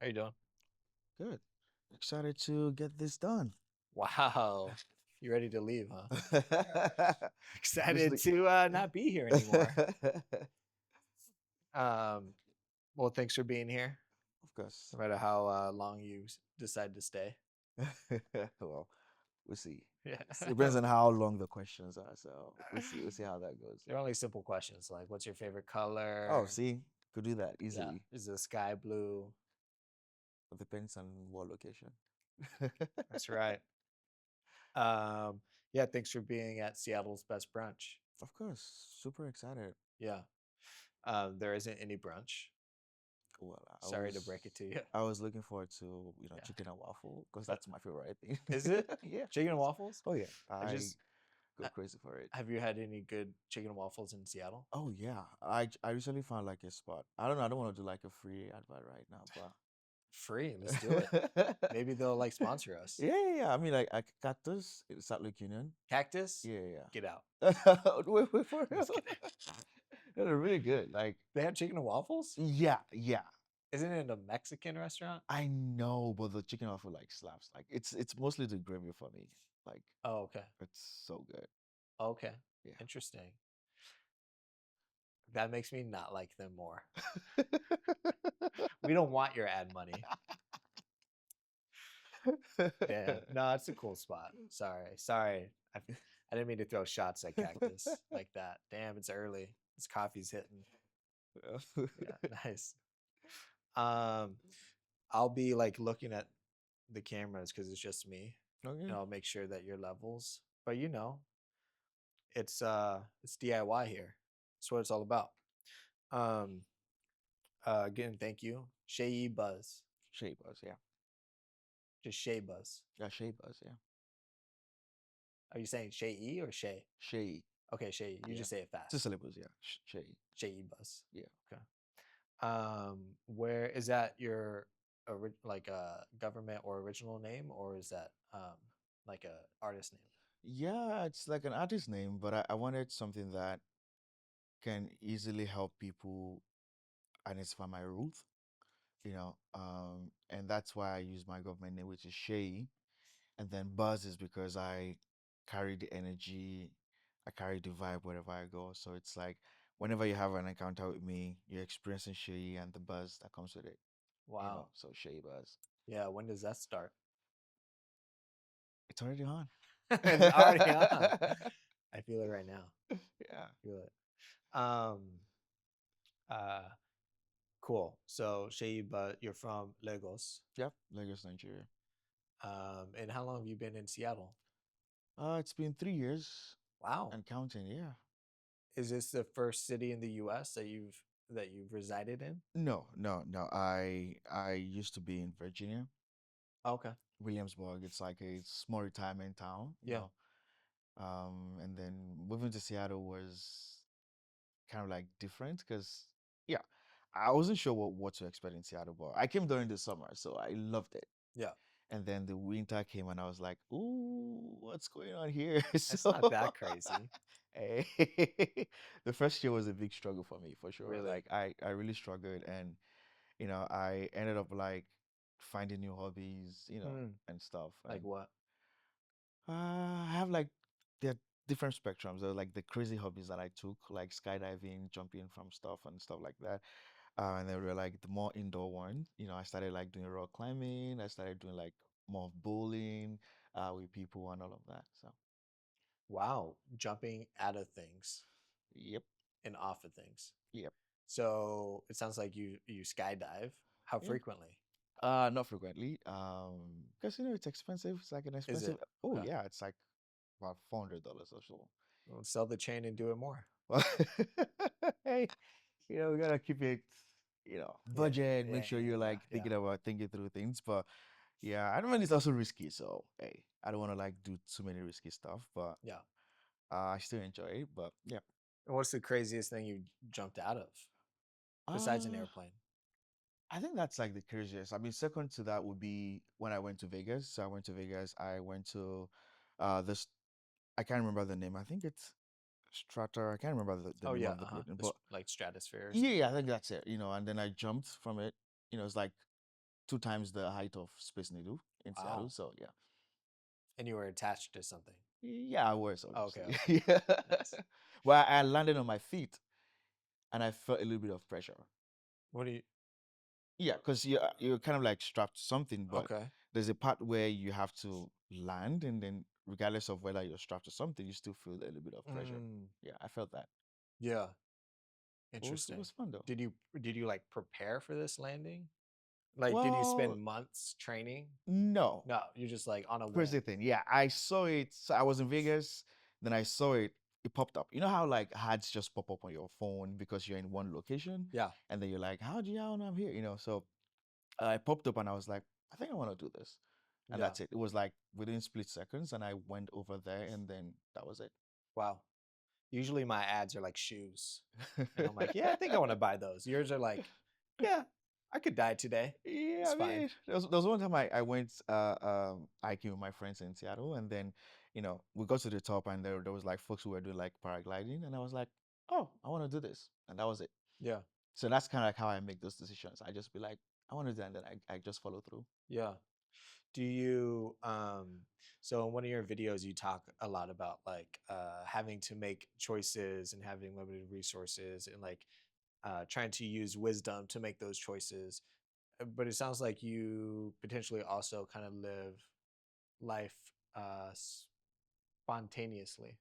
How you doing? Good. Excited to get this done. Wow. You ready to leave, huh? Excited Obviously. to not be here anymore. Of Um, well, thanks for being here, course. no matter how long you decide to stay. Well, we'll see. Yeah. It depends on how long the questions are, so we'll see. We'll see how that goes. They're only simple questions like what's your favorite Oh, color? see, could do that Yeah. easily. Is the sky blue? It depends on what location. That's right. Um, yeah, thanks for being at Seattle's Best Brunch. Of course, super excited. Yeah. There isn't any brunch. Well, Sorry to break it to you. I was looking forward to Yeah. chicken and waffle because But that's my favorite thing. is it Yeah. chicken and waffles? Oh yeah, I I just go uh, crazy for it. have you had any good chicken and waffles in Seattle? Oh yeah, I recently found like a spot. I don't know. I don't want to do like a free advert right now, Free. Let's do it. but Maybe they'll like sponsor us. yeah. I mean, like Cactus in South Lake Union. Cactus, Yeah, get out. yeah. Wait for real. Just kidding. They're really good. Like, They have chicken and waffles? yeah. Isn't it a Mexican restaurant? I know, but the chicken waffle like slaps. Like, it's mostly the gravy for me. Like, Oh, okay. it's so good. Okay. Yeah. Interesting. That makes me not like them more. We don't want your ad money. Damn. No, it's a cool spot. Sorry. I didn't mean to throw shots at Cactus like that. Damn, it's early. This coffee's hitting. Yeah, nice. Um, I'll be like looking at the cameras because it's just me, Okay. and I'll make sure that your levels. But it's DIY here. That's what it's all about. Um, again, thank you, Seyi Buzz, Shea Buzz, yeah. just Shay Buzz. Yeah, Shea Buzz, yeah. Are you saying Shay or Shay? Shea, Okay, Shay. You yeah. just say it Two fast. syllables, yeah. Shea, Shay Buzz. yeah. Okay. Where is that your like a government or original name, or is that like a artist name? Yeah, it's like an artist name, but I wanted something that can easily help people identify my roots, and that's why I use my government name, which is Shay. And then Buzz is because I carry the energy, I carry the vibe wherever I go. So it's like whenever you have an encounter with me, you're experiencing Shay and the buzz that comes with it, Wow. so Shay Buzz. Yeah. When does that start? It's already on. It's already on. I feel it right now. Yeah. Feel it. Um. Uh. Cool. So Shay, but you're from Lagos. Yep. Lagos, Nigeria. And how long have you been in Seattle? It's been 3 years Wow. and counting. Yeah. Is this the first city in the U.S. that you've resided in? No, no, no. I used to be in Virginia, Okay. Williamsburg. It's like a small retirement town, Yeah. And then moving to Seattle was kind of like different because yeah, I wasn't sure what to expect in Seattle, but I came during the summer, so I loved it. Yeah. And then the winter came, and I was like, "Ooh, what's going on here?" It's So, not that crazy. eh, the first year was a big struggle for me, for sure. Really. Like I really struggled, and I ended up like finding new hobbies, Hmm. and stuff. Like And what? I have like there are different spectrums. There are like the crazy hobbies that I took, like skydiving, jumping from stuff and stuff like that. And then we were like the more indoor one. I started like doing rock climbing. I started doing like more bowling with people and all of that. So, Wow. Jumping out of things yep, and off of things. yep, So it sounds like you skydive. How yeah. frequently? Not frequently. Because it's expensive. It's like an Is expensive. it? Oh Okay. yeah, it's like about $400 or so. Well, sell the chain and do it more. Well, hey, we gotta keep it, Yeah. budget. Make Yeah. sure Yeah. you're Yeah. like Yeah. thinking through things. But yeah, I don't mean it's also risky. So hey, I don't want to like do too many risky stuff. But Yeah. I still enjoy it. But yeah. And what's the craziest thing you jumped out of besides an Uh, airplane? I think that's like the craziest. I mean, second to that would be when I went to Vegas. So I went to Vegas. I went to this. I can't remember the name. I think it's Strata. I can't remember the Oh name yeah. of the building, It's but like stratosphere or yeah, something. yeah, I think that's it. And then I jumped from it. It's like two times the height of Space Needle in Seattle. Wow. So yeah, And you were attached to something. yeah, I was Oh, okay, obviously. okay. Yeah. Nice. Well, I landed on my feet and I felt a little bit of pressure. What do you Yeah, because you're kind of like strapped to something, but Okay. there's a part where you have to land, and then regardless of whether you're strapped to something, you still feel a little bit of pressure. Mm, Yeah, I felt that. yeah, It interesting. was fun though. Did you like prepare for this landing? Like, did you spend Well, months training? no. No, you're just like on a Here's whim. the thing. Yeah, I saw it. So I was in Vegas, then I saw it. It popped up. You know how like ads just pop up on your phone because you're in one location, Yeah, and then you're like, "How do you know I'm here?" So I popped up and I was like, "I think I want to do this," and yeah. that's it. It was like within split seconds, and I went over there, and then that was it. Wow. Usually my ads are like shoes. And I'm like, yeah, I think I want to buy those. Yours are like, yeah, I could die today. Yeah, It's I fine. mean, there was one time I went hiking with my friends in Seattle, and then we got to the top, and there was like folks who were doing like paragliding, and I was like, oh, I want to do this, and that was it. Yeah, So that's kind of like how I make those decisions. I just be like, I want to do that, and then I just follow through. yeah. Do you so in one of your videos you talk a lot about like having to make choices and having limited resources and like trying to use wisdom to make those choices. But it sounds like you potentially also kind of live life uh spontaneously.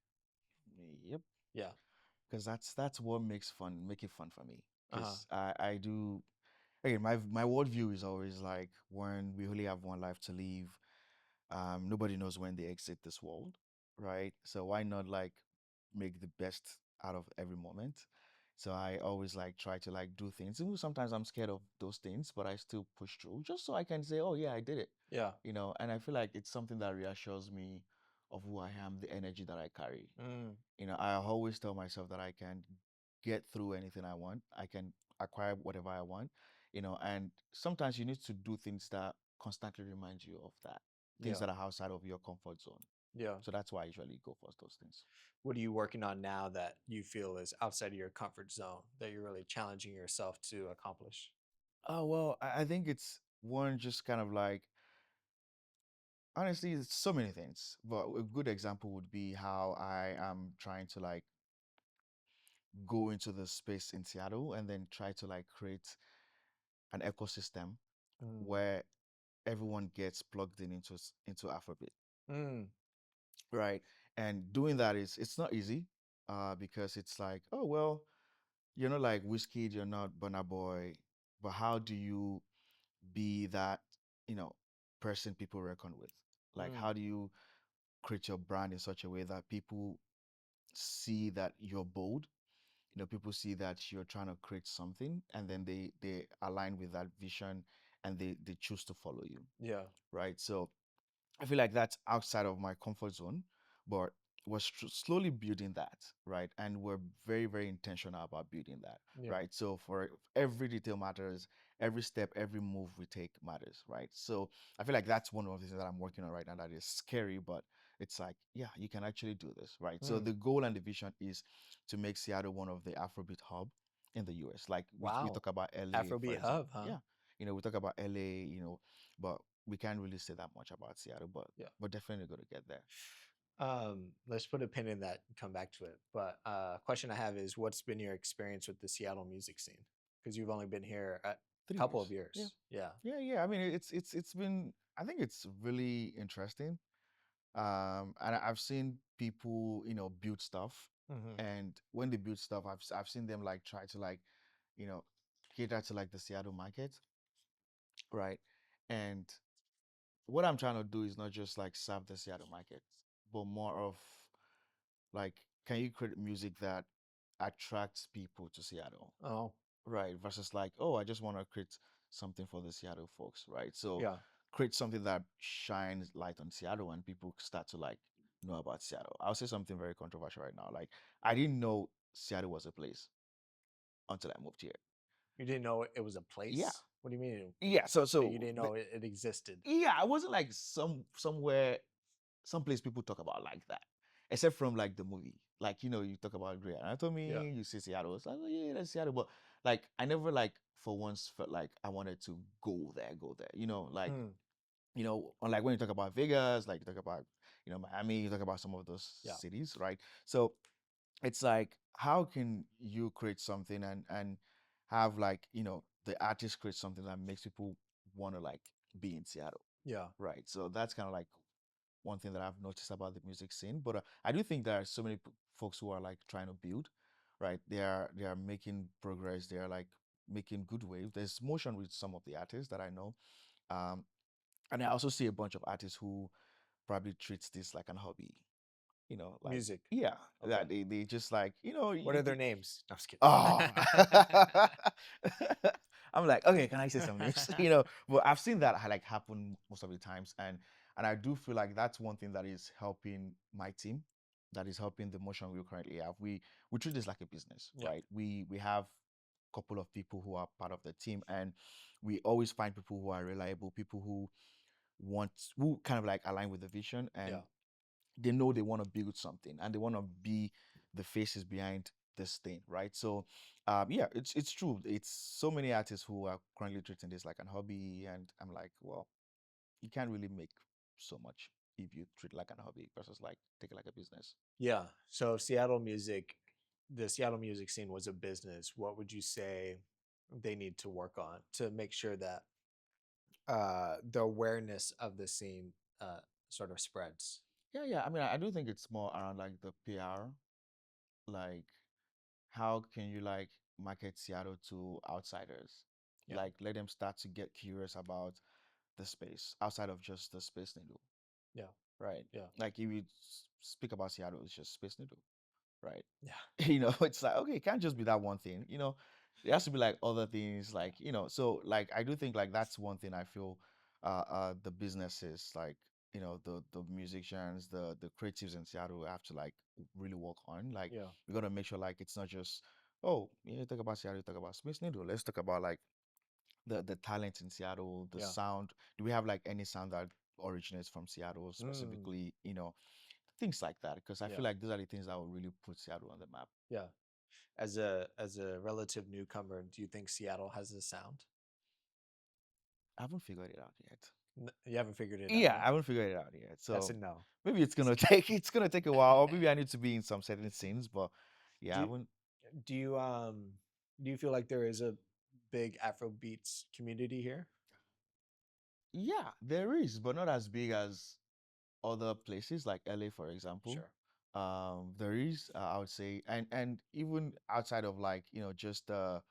Yep, Yeah. because that's what make it fun for me. Uh-huh. Because I do again, my worldview is always like when we only have one life to live. Nobody knows when they exit this world, right? So why not like make the best out of every moment? So I always like try to like do things. And sometimes I'm scared of those things, but I still push through just so I can say, oh yeah, I did it. Yeah. And I feel like it's something that reassures me of who I am, the energy that I carry. Mm, I always tell myself that I can get through anything I want. I can acquire whatever I want, and sometimes you need to do things that constantly remind you of that, things yeah. that are outside of your comfort zone. Yeah. So that's why I usually go for those things. What are you working on now that you feel is outside of your comfort zone that you're really challenging yourself to accomplish? Oh, well, I think it's one just kind of like, honestly, it's so many things, but a good example would be how I am trying to like go into the space in Seattle and then try to like create an ecosystem Mm, where everyone gets plugged into Afrobeat, mm, right? And doing that is it's not easy, because it's like, oh well, you're not like Whiskey, you're not Burna Boy, but how do you be that, you know, person people reckon with? Like, mm, how do you create your brand in such a way that people see that you're bold? People see that you're trying to create something, and then they align with that vision, and they choose to follow you, yeah. right? So I feel like that's outside of my comfort zone, but we're slowly building that, right? And we're very, very intentional about building that, Yeah. right? So for every detail matters, every step, every move we take matters, right? So I feel like that's one of the things that I'm working on right now that is scary, but it's like, yeah, you can actually do this, right? So Mm, the goal and the vision is to make Seattle one of the Afrobeat hub in the US. Like we wow. talk about LA, for Afrobeat hub, example. huh? Yeah. We talk about LA, but we can't really say that much about Seattle, but Yeah. we're definitely going to get there. Let's put a pin in that and come back to it. But question I have is what's been your experience with the Seattle music scene? Because you've only been here a Three couple of years. Yeah. years. Yeah. Yeah. I mean, it's been. I think it's really interesting. And I've seen people, build stuff, Hmm. and when they build stuff, I've seen them like try to like, you know, cater to like the Seattle market, right? And what I'm trying to do is not just like serve the Seattle market, but more of like, can you create music that attracts people to Seattle? Oh, Right. Versus like, oh, I just want to create something for the Seattle folks, right? So yeah. create something that shines light on Seattle and people start to like know about Seattle. I'll say something very controversial right now. Like, I didn't know Seattle was a place until I moved here. You didn't know it was a Yeah. place? What do you mean? Yeah. So You so didn't know it existed? yeah, I wasn't like somewhere someplace people talk about like that. except from like the movie. Like, you talk about Grey Yeah. Anatomy, you see Seattle. It's like, oh yeah, that's Seattle. But like, I never like for once felt like I wanted to go there. Like, Hmm. unlike when you talk about Vegas, like you talk about, Miami, you talk about some of those Yeah. cities, right? So it's like, how can you create something and have like, the artist create something that makes people want to like be in Seattle, Yeah. right? So that's kind of like one thing that I've noticed about the music scene. But I do think there are so many folks who are like trying to build, right? They are making progress. They are like making good waves. There's motion with some of the artists that I know, um, and I also see a bunch of artists who probably treats this like an hobby. Like, Music. yeah, Okay. that they just like, What are their names? No, I'm just oh. kidding. I'm like, okay, can I say some names? But I've seen that like happen most of the times, and I do feel like that's one thing that is helping my team, that is helping the motion we currently have. We treat this like a business, Yeah. right? We have a couple of people who are part of the team, and we always find people who are reliable, people who kind of like align with the vision, and Yeah. they know they want to build something and they want to be the faces behind this thing, right? So, yeah, it's true. It's so many artists who are currently treating this like an hobby, and I'm like, well, you can't really make so much if you treat it like an hobby versus like take it like a business. Yeah. So the Seattle music scene was a business. What would you say they need to work on to make sure that the awareness of the scene uh sort of spreads? Yeah, yeah. I mean, I do think it's more around like the PR, like how can you like market Seattle to outsiders? Yeah. Like let them start to get curious about the space outside of just the Space Needle, Yeah. right? Yeah. Like if you speak about Seattle, it's just Space Needle, right? Yeah. It's like, okay, it can't just be that one thing, there has to be like other things, like, so like I do think like that's one thing I feel the businesses, like, the musicians, the creatives in Seattle have to like really work on. Like Yeah. we gotta make sure like it's not just, oh, yeah, talk about Seattle, talk about Space Needle. Let's talk about like the talent in Seattle, the Yeah. sound. Do we have like any sound that originates from Seattle Mm, specifically? Things like that, because I yeah. feel like those are the things that will really put Seattle on the map. Yeah. As a relative newcomer, do you think Seattle has a sound? I haven't figured it out yet. You haven't figured it out Yeah, I yet. haven't figured it out yet. That's So a no. maybe it's gonna take a while, or maybe I need to be in some certain scenes. But yeah, I do haven't. do you do you feel like there is a big Afrobeats community here? Yeah, there is, but not as big as other places like LA, for example. Sure. There is, I would say, and even outside of like just the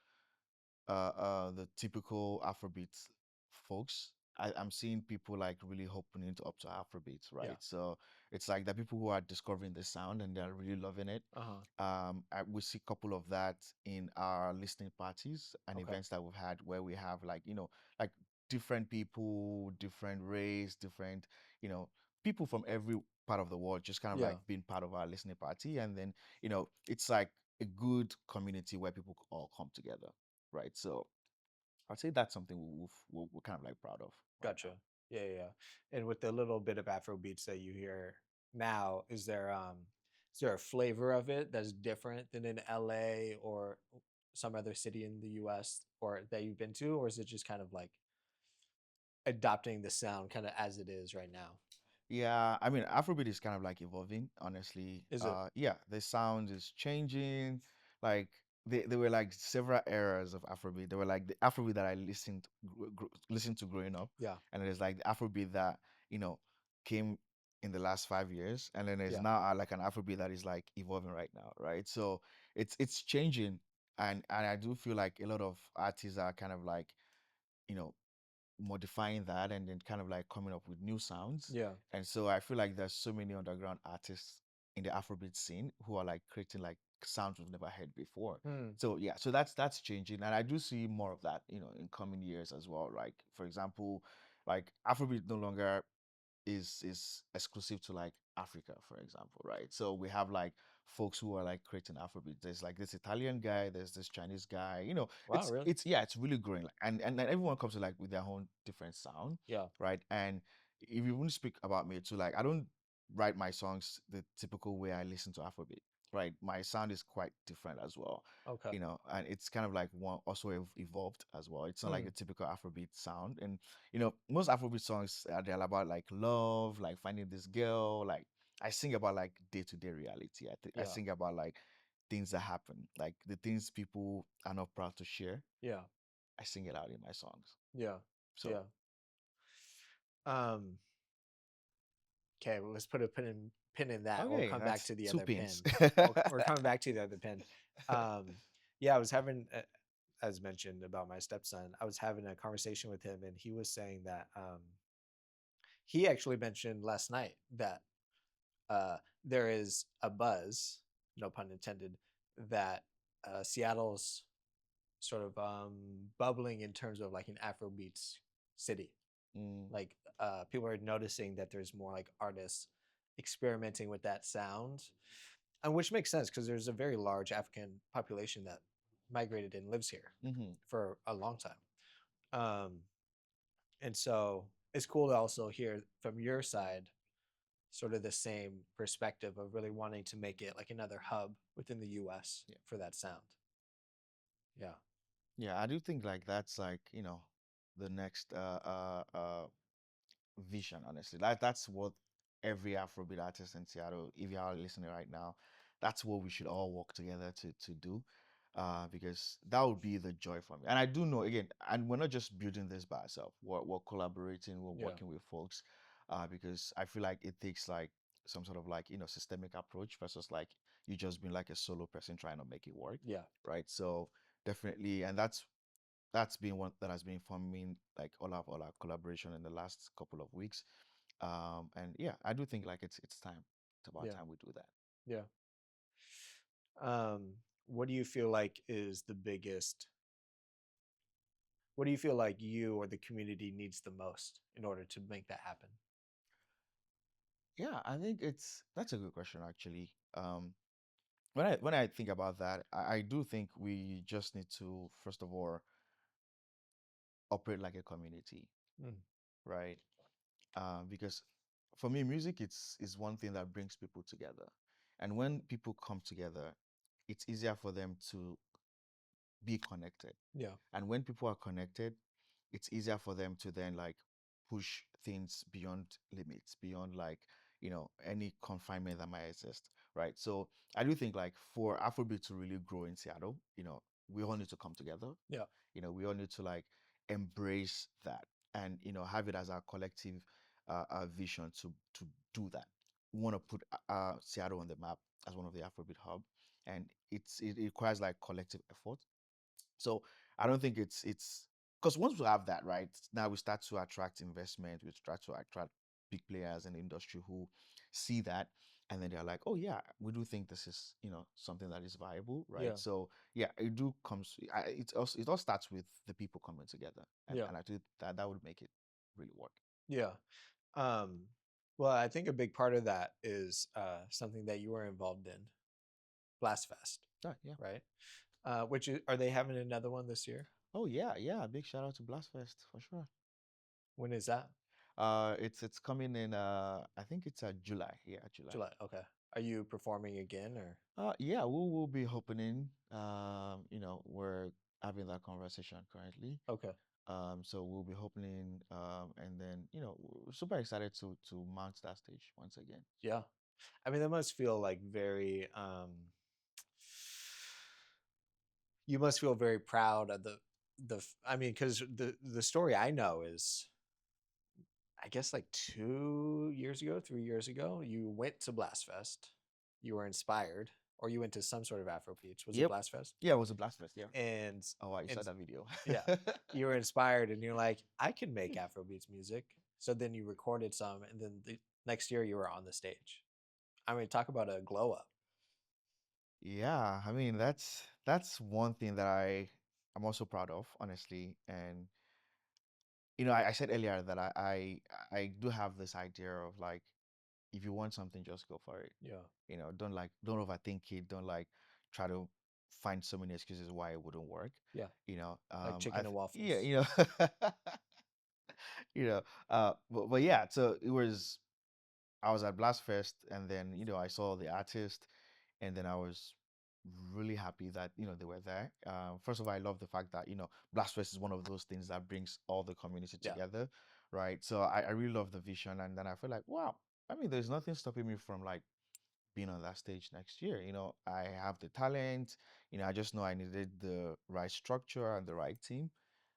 typical Afrobeats folks. I'm seeing people like really opening up to Afrobeats, Yeah. right? So it's like the people who are discovering the sound and they're really loving it. Uh-huh. We see a couple of that in our listening parties and Okay. events that we've had where we have like, like different people, different race, different, you know, people from every part of the world just kind of Yeah. like being part of our listening party. And then, it's like a good community where people all come together, right? So I'd say that's something we're kind of like proud of right Gotcha. now. Yeah, yeah, yeah. And with the little bit of Afro beats that you hear now, is there a flavor of it that's different than in LA or some other city in the US or that you've been to, or is it just kind of like adopting the sound kind of as it is right now? Yeah, I mean, Afrobeat is kind of like evolving, honestly. Is it? Yeah, the sound is changing. Like there were like several eras of Afrobeat. There were like the Afrobeat that I listened to growing up, Yeah. and there's like the Afrobeat that you know came in the last 5 years, and then there's Yeah. now like an Afrobeat that is like evolving right now, right? So it's changing, and I do feel like a lot of artists are kind of like you know modifying that and then kind of like coming up with new sounds. Yeah. And so I feel like there's so many underground artists in the Afrobeat scene who are like creating like sounds we've never heard before. Hmm. So yeah, so that's changing, and I do see more of that, in coming years as well. Like for example, like Afrobeat no longer is exclusive to like Africa, for example, right? So we have like folks who are like creating Afrobeat. There's like this Italian guy, there's this Chinese guy. Wow, It's really? it's yeah, it's really growing. Like, and everyone comes to like with their own different sound, Yeah. right? And if you want to speak about me too, like I don't write my songs the typical way I listen to Afrobeat, right? My sound is quite different as well, Okay. and it's kind of like one also evolved as well. It's not like Mm, a typical Afrobeat sound, and most Afrobeat songs they're about like love, like finding this girl. Like I sing about like day-to-day reality. I yeah. sing about like things that happen, like the things people are not proud to share. Yeah. I sing it out in my songs. Yeah. So Yeah. Um, okay, well, let's put a pin in that. We'll okay, come back that's to the two other pins. pin. We're coming back to the other pin. Yeah, I was having, as mentioned about my stepson, I was having a conversation with him, and he was saying that he actually mentioned last night that there is a buzz, no pun intended, that Seattle's sort of bubbling in terms of like an Afrobeats city. Mm, Like people are noticing that there's more like artists experimenting with that sound, and which makes sense because there's a very large African population that migrated and lives here hmm. for a long time. Um, and so it's cool to also hear from your side sort of the same perspective of really wanting to make it like another hub within the US Yeah. for that sound. Yeah. Yeah, I do think like that's like, the next vision, honestly. That's what every Afrobeat artist in Seattle, if you are listening right now, that's what we should all work together to do. Because that would be the joy for me. And I do know again, and we're not just building this by ourselves. We're collaborating, we're Yeah. working with folks. Because I feel like it takes like some sort of like, systemic approach versus like you just being like a solo person trying to make it work. Yeah. Right. So definitely, and that's been one that has been forming like all our collaboration in the last couple of weeks. And yeah, I do think like it's time. It's about Yeah. time we do that. Yeah. Um, what do you feel like is the biggest what do you feel like you or the community needs the most in order to make that happen? Yeah, I think that's a good question actually. When I think about that, I do think we just need to first of all operate like a community, Mm, right? Because for me, music is one thing that brings people together, and when people come together, it's easier for them to be connected. yeah. And when people are connected, it's easier for them to then like push things beyond limits, beyond like, any confinement that might exist, right? So I do think like for Afrobeat to really grow in Seattle, we all need to come together. Yeah. We all need to like embrace that and, have it as our collective vision to do that. We want to put Seattle on the map as one of the Afrobeat hub, and it requires like collective effort. So I don't think it's because once we have that, right, now we start to attract investment, we start to attract big players in the industry who see that, and then they're like, oh yeah, we do think this is, something that is viable, right? Yeah. So yeah, it do comes it all starts with the people coming together. And Yeah. and I think that would make it really work. Yeah. Um, well, I think a big part of that is something that you were involved in, Blast Fest, Yeah, yeah. right? Are they having another one this year? Oh yeah, yeah. Big shout out to Blastfest for sure. When is that? It's coming in I think it's July. Yeah, July. July. Okay. Are you performing again or? Yeah, we will be opening. We're having that conversation currently. Okay. So we'll be opening, and then we're super excited to mount that stage once again. Yeah. I mean, that must feel like very you must feel very proud of I mean, because the story I know is I guess like 2 years ago, 3 years ago, you went to Blastfest. You were inspired, or you went to some sort of Afrobeats. Was it Yep. Blastfest? Yeah, it was a Blastfest. Yeah. And Oh, wow, you and saw that video. yeah, you were inspired, and you're like, I can make Afrobeats music. So then you recorded some, and then the next year you were on the stage. I mean, talk about a glow up. Yeah, I mean that's one thing that I'm also proud of, honestly. And I said earlier that I do have this idea of like if you want something, just go for it. Yeah, Don't overthink it. Don't like try to find so many excuses why it wouldn't work. yeah, like I chicken and yeah, waffles. but yeah. So it was. I was at Blast Fest, and then I saw the artist, and then I was really happy that they were there. First of all, I love the fact that Blast Fest is one of those things that brings all the community Yeah. together, right? So I really love the vision, and then I feel like, wow, I mean, there's nothing stopping me from like being on that stage next year. I have the talent. I just know I needed the right structure and the right team,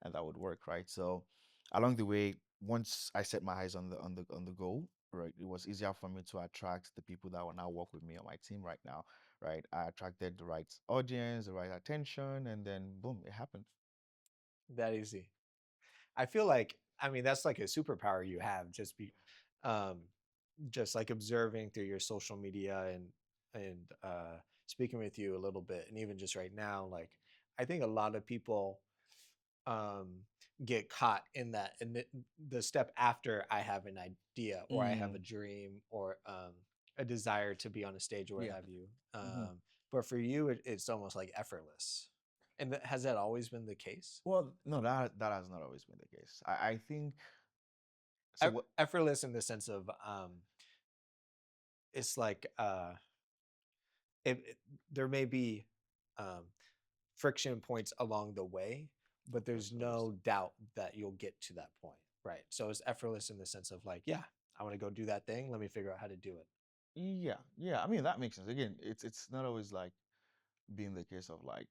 and that would work, right? So along the way, once I set my eyes on the goal, right, it was easier for me to attract the people that will now work with me on my team right now, right? I attracted the right audience, the right attention, and then boom, it happened. That easy. I feel like, I mean, that's like a superpower you have, um, just like observing through your social media and speaking with you a little bit, and even just right now, like I think a lot of people um get caught in that, and the step after I have an idea or I have a Mm, dream or a desire to be on a stage or what yeah. have you. hmm But for you, it's almost like effortless. And has that always been the case? Well, no, that has not always been the case. I think so. What? Effortless in the sense of it's like there may be um, friction points along the way, but there's There's always no doubt that you'll get to that point, right? So it's effortless in the sense of like, yeah, I want to go do that thing. Let me figure out how to do it. Yeah, yeah. I mean, that makes sense. Again, it's not always like being the case of like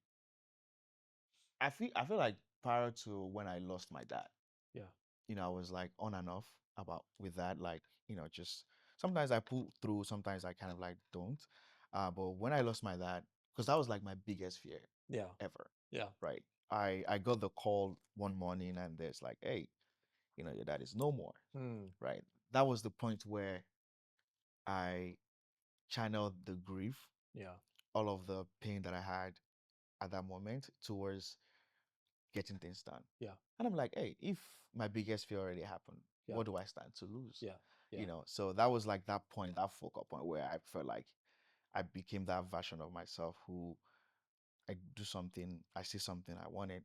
I feel like prior to when I lost my dad, Yeah, I was like on and off about with that. Like, just sometimes I pull through, sometimes I kind of like don't. But when I lost my dad, because that was like my biggest fear yeah, ever, yeah. right? I got the call one morning and there's like, hey, your dad is no more, Hmm. right? That was the point where I channeled the grief, Yeah, all of the pain that I had at that moment towards getting things done. yeah, And I'm like, hey, if my biggest fear already happened, yeah, what do I stand to lose? yeah, yeah, So that was like that point, that focal point where I felt like I became that version of myself who I do something, I see something I want it,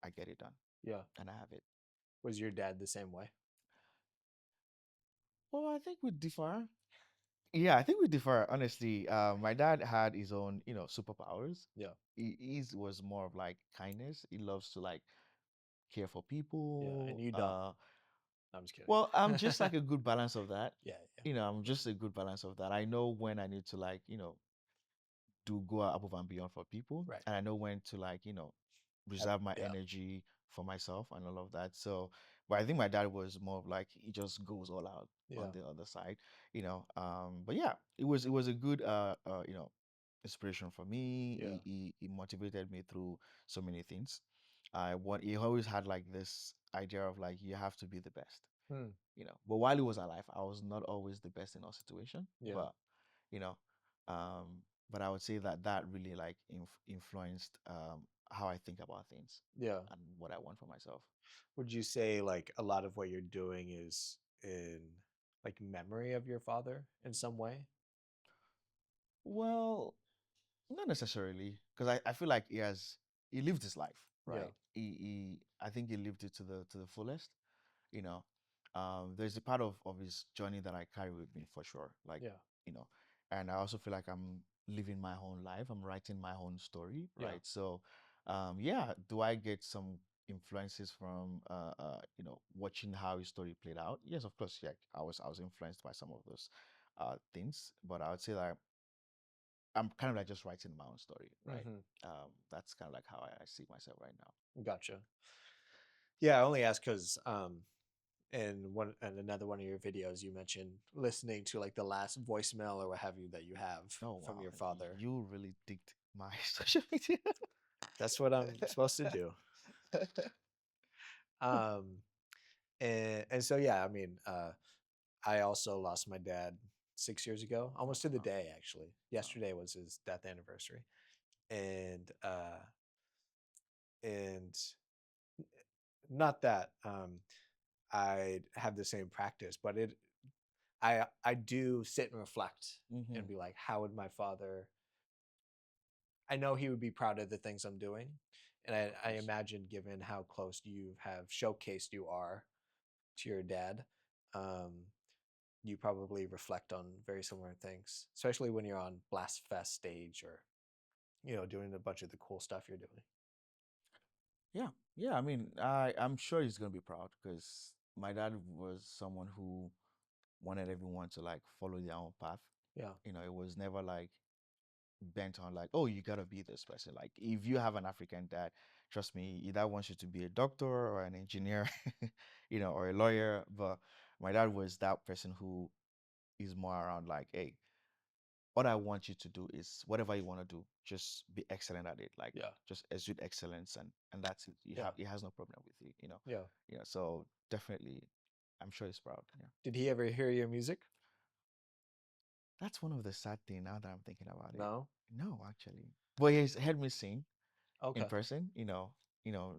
I get it done, yeah. and I have it. Was your dad the same way? Well, I think we differ. Yeah, I think we differ, honestly. My dad had his own, superpowers. Yeah, His was more of like kindness. He loves to like care for yeah. And people. you don't. No, I'm just kidding. Well, I'm just like a good balance of that. Yeah, yeah, I'm just a good balance of that. I know when I need to like, do go above and beyond for people, right. and I know when to like, Have, reserve my yeah, energy for myself and all of that. So, but I think my dad was more of like he just goes all out on yeah, the other side, But yeah, it was a good inspiration for me. yeah. He motivated me through so many things. He always had like this idea of like you have to be the best, Hmm. But while he was alive, I was not always the best in our situation, Yeah, but you know, um, but I would say that that really like influenced how I think about things yeah. and what I want for myself. Would you say like a lot of what you're doing is in like memory of your father in some way? Well, not necessarily, because I feel like he lived his life, Yeah, right? I think he lived it to the fullest. you know there's a part of his journey that I carry with me for sure, like yeah, you know and I also feel like I'm living my own life, I'm writing my own story, yeah, right? So yeah, do I get some influences from watching how his story played out? Yes, of course. Yeah, I was influenced by some of those things, but I would say that I'm kind of like just writing my own story, right? hmm, That's kind of like how I see myself right now. gotcha. Yeah, I only ask because in one and another one of your videos, you mentioned listening to like the last voicemail or what have you that you have Oh from wow, your father. you really digged my social media. That's what I'm supposed to do. Um, and so yeah, I mean, I also lost my dad 6 years ago, Oh almost to the wow. day actually. Wow. Yesterday was his death anniversary, and and not that I have the same practice, but I do sit and reflect Mm-hmm. and be like, how would my father? I know he would be proud of the things I'm doing, and Of I course. imagine given how close you have showcased you are to your dad, um, you probably reflect on very similar things, especially when you're on Blast Fest stage or doing a bunch of the cool stuff you're doing. Yeah, yeah. I mean, I'm sure he's gonna be proud because my dad was someone who wanted everyone to like follow their own path. Yeah, It was never like bent on like, oh, you gotta be this person. Like, if you have an African dad, trust me, he either wants you to be a doctor or an engineer, or a lawyer. But my dad was that person who is more around like, hey, what I want you to do is whatever you want to do, just be excellent at it. Like, yeah, just exude excellence, and that's it. yeah, He has no problem with it. yeah. So definitely, I'm sure he's proud. Yeah. Did he ever hear your music? That's one of the sad thing now that I'm thinking about it. No. No, actually. But he's heard me sing in Okay. person,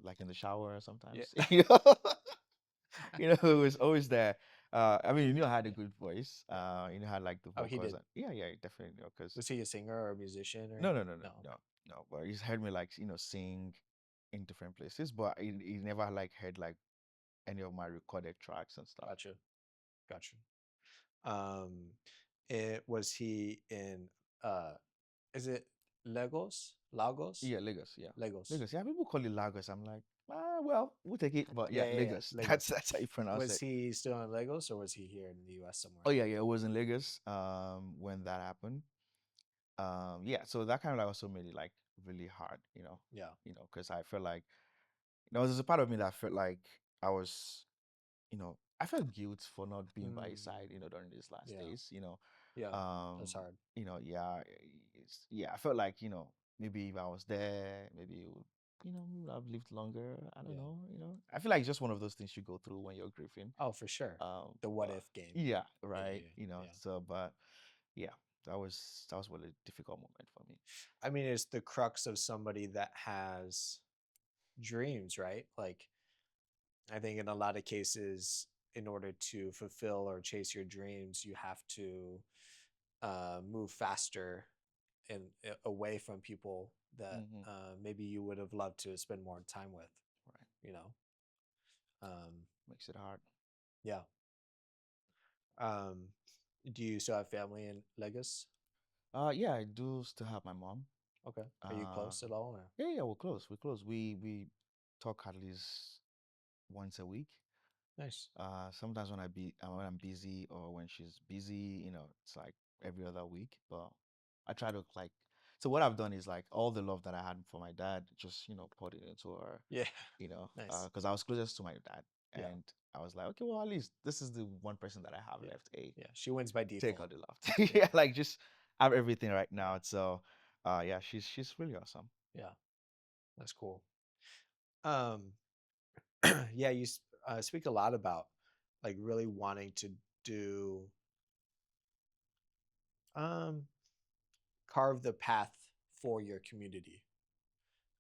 like in the shower Yeah. sometimes. It was always there. I mean, I had a good voice. Yeah. I had like the Oh, he vocals did. and yeah, yeah, definitely, because Was he a singer or a musician or no, anything? no, no, no, No. no, Okay. no. But he's heard me like, sing in different places, but he never like heard like any of my recorded tracks and stuff. Gotcha. Gotcha. Um, it was he in uh is it Lagos? Lagos? Yeah, Lagos, yeah. Lagos. Lagos. Yeah, people call it Lagos. I'm like, well, we'll take it. But yeah, Yeah, yeah, yeah. Lagos. That's Lagos. that's how you pronounce Was it. he still in Lagos or was he here in the US somewhere? Oh yeah, yeah, it was in Lagos when that happened. Yeah, so that kind of like also made it like really hard, Yeah. because I felt like there's a part of me that felt like I was, I felt guilt for not being by his Mm, side, during these last yeah. days. Yeah. That's hard. Yeah, yeah, I felt like, maybe if I was there, maybe it would, maybe I've lived longer. I don't Yeah. know, I feel like it's just one of those things you go through when you're grieving. Oh, for sure. The what But if game. yeah, Yeah, right, yeah, yeah. so but yeah, that was really a difficult moment for me. I mean, it's the crux of somebody that has dreams, right? Like, I think in a lot of cases, in order to fulfill or chase your dreams, you have to move faster and away from people that Hmm. maybe you would have loved to spend more time with, Right. you know? Um, Makes it hard. yeah. Um, do you still have family in Lagos? Yeah, I do still have my mom. Okay. Are you Uh, close at all? Or? yeah, yeah, we're close. We're close. We talk at least once a week. Nice. Sometimes when I'm busy or when she's busy, it's like every other week. But I try to like. So what I've done is like all the love that I had for my dad, just poured it into her. Yeah. Nice. Because I was closest to my dad, Yeah. and I was like, okay, well at least this is the one person that I have Yeah. left. Hey, Yeah. She wins by take all default. the love. Yeah. Yeah, like just have everything right Yeah. now. So, yeah, she's really awesome. Yeah. That's cool. Um, yeah, you speak a lot about like really wanting to do um carve the path for your community.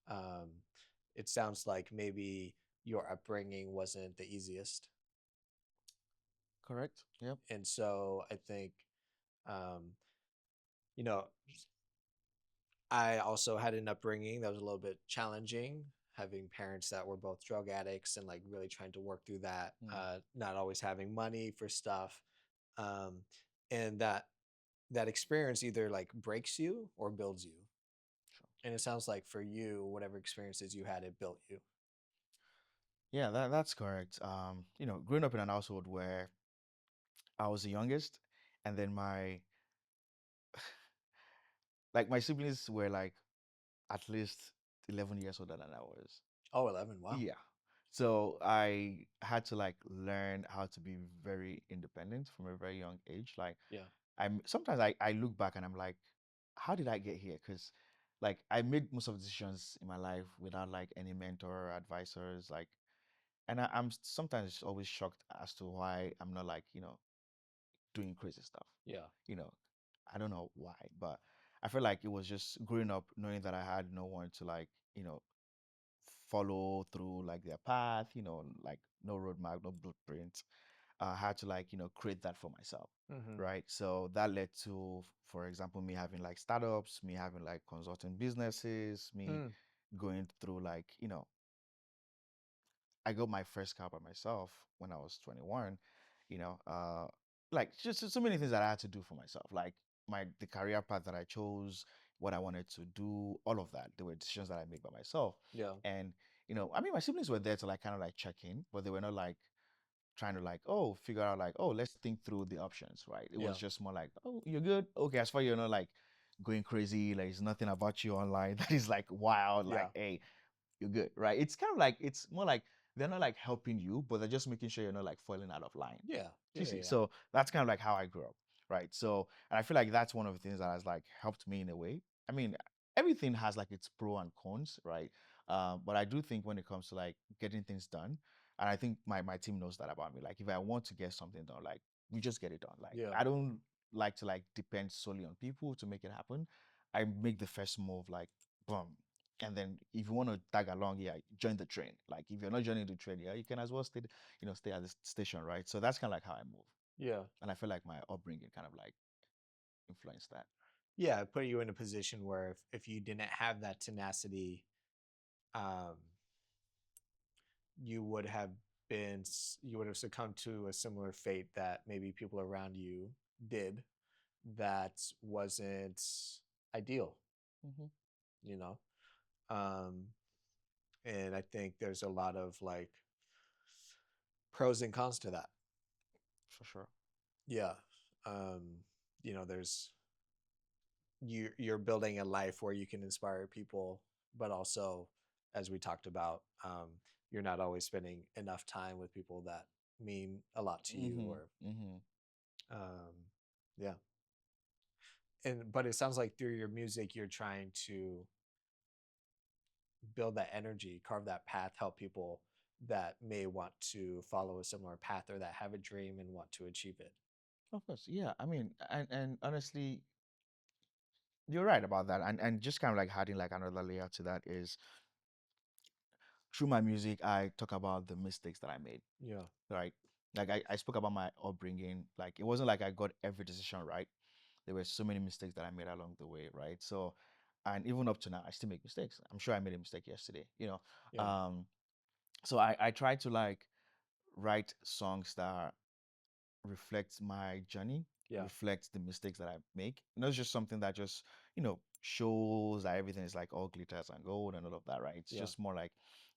Um, it sounds like maybe your upbringing wasn't the easiest, Correct. Yep. and so I think um, you know I also had an upbringing that was a little bit challenging, having parents that were both drug addicts and like really trying to work through that, Mm, not always having money for stuff, um, and that experience either like breaks you or builds you. sure. And it sounds like for you, whatever experiences you had, it built you. Yeah, that's correct. Growing up in an household where I was the youngest, and then my siblings were like at least 11 years older than I was. Oh, 11. Wow. Yeah. So I had to like learn how to be very independent from a very young age. Like Yeah. sometimes I look back and I'm like, how did I get here? Because like I made most of the decisions in my life without like any mentor or advisors. Like, and I'm sometimes always shocked as to why I'm not like, doing crazy stuff. Yeah. You know, I don't know why, but I feel like it was just growing up knowing that I had no one to like, follow through like their path, like no roadmap, no blueprint. I had to like, create that for myself. Mm-hmm. Right. So that led to, for example, me having like startups, me having like consulting businesses, me Mm. going through like, I got my first car by myself when I was 21, you know, uh, like just so many things that I had to do for myself, like the career path that I chose, what I wanted to do, all of that. There were decisions that I made by myself, Yeah. and I mean, my siblings were there to like kind of like check in, but they were not like trying to like, oh, figure out like, oh, let's think through the options, right? It was Yeah. just more like, oh, you're good, okay, as far as you're not like going crazy, like there's nothing about you online that is like wild, Yeah. like, hey, you're good, right? It's kind of like it's more like they're not like helping you, but they're just making sure you're not like falling out of line. Yeah. Do you Yeah. see? Yeah. So that's kind of like how I grew up, right? So, and I feel like that's one of the things that has like helped me in a way. I mean, everything has like its pro and cons, right? But I do think when it comes to like getting things done, and I think my team knows that about me. Like if I want to get something done, like we just get it done. Like Yeah. I don't like to like depend solely on people to make it happen. I make the first move, like boom. And then if you want to tag along, yeah, join the train. Like if you're not joining the train, yeah, you can as well stay, stay at the station, right? So that's kind of like how I move. Yeah. And I feel like my upbringing kind of like influenced that. Yeah. It put you in a position where if you didn't have that tenacity, um, you would have you would have succumbed to a similar fate that maybe people around you did that wasn't ideal, Hmm. you know? Um, and I think there's a lot of like pros and cons to that. For sure. Yeah. Um, there's you're building a life where you can inspire people, but also, as we talked about, you're not always spending enough time with people that mean a lot to you, Hmm. or Hmm. um, yeah. And but it sounds like through your music, you're trying to build that energy, carve that path, help people that may want to follow a similar path or that have a dream and want to achieve it. Of course, yeah. I mean, and honestly, you're right about that. And just kind of like adding like another layer to that is through my music, I talk about the mistakes that I made, Yeah, right? Like I spoke about my upbringing. Like it wasn't like I got every decision right. There were so many mistakes that I made along the way, right? So, and even up to now, I still make mistakes. I'm sure I made a mistake yesterday, yeah, Um, so I try to like write songs that reflects my journey, yeah, reflects the mistakes that I make. Not just something that just, shows that everything is like all glitters and gold and all of that, right? It's yeah, just more like,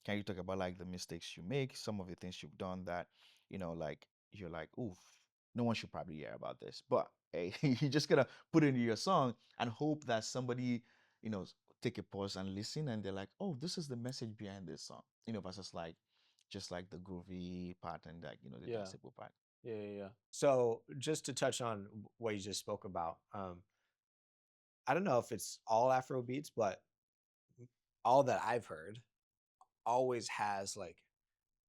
can you talk about like the mistakes you make, some of the things you've done that, like you're like, oof, no one should probably hear about this. But hey, you just gotta put it into your song and hope that somebody, you know, take a pause and listen and they're like, oh, this is the message behind this song, versus like just like the groovy part and like, the yeah, danceable part. yeah. So just to touch on what you just spoke about, I don't know if it's all Afro beats, but all that I've heard always has like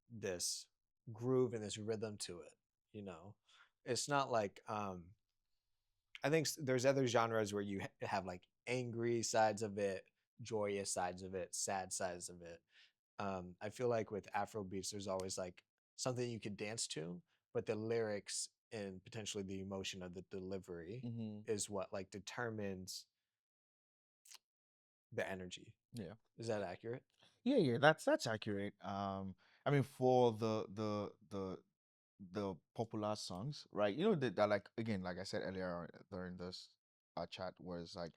this groove and this rhythm to it. You know, it's not like I think there's other genres where you have like angry sides of it, joyous sides of it, sad sides of it. I feel like with Afro beats, there's always like something you could dance to, but the lyrics and potentially the emotion of the delivery Hmm. is what like determines the energy. Yeah. Is that accurate? Yeah, yeah, that's accurate. I mean, for the popular songs, right? That like again, like I said earlier during this chat, was like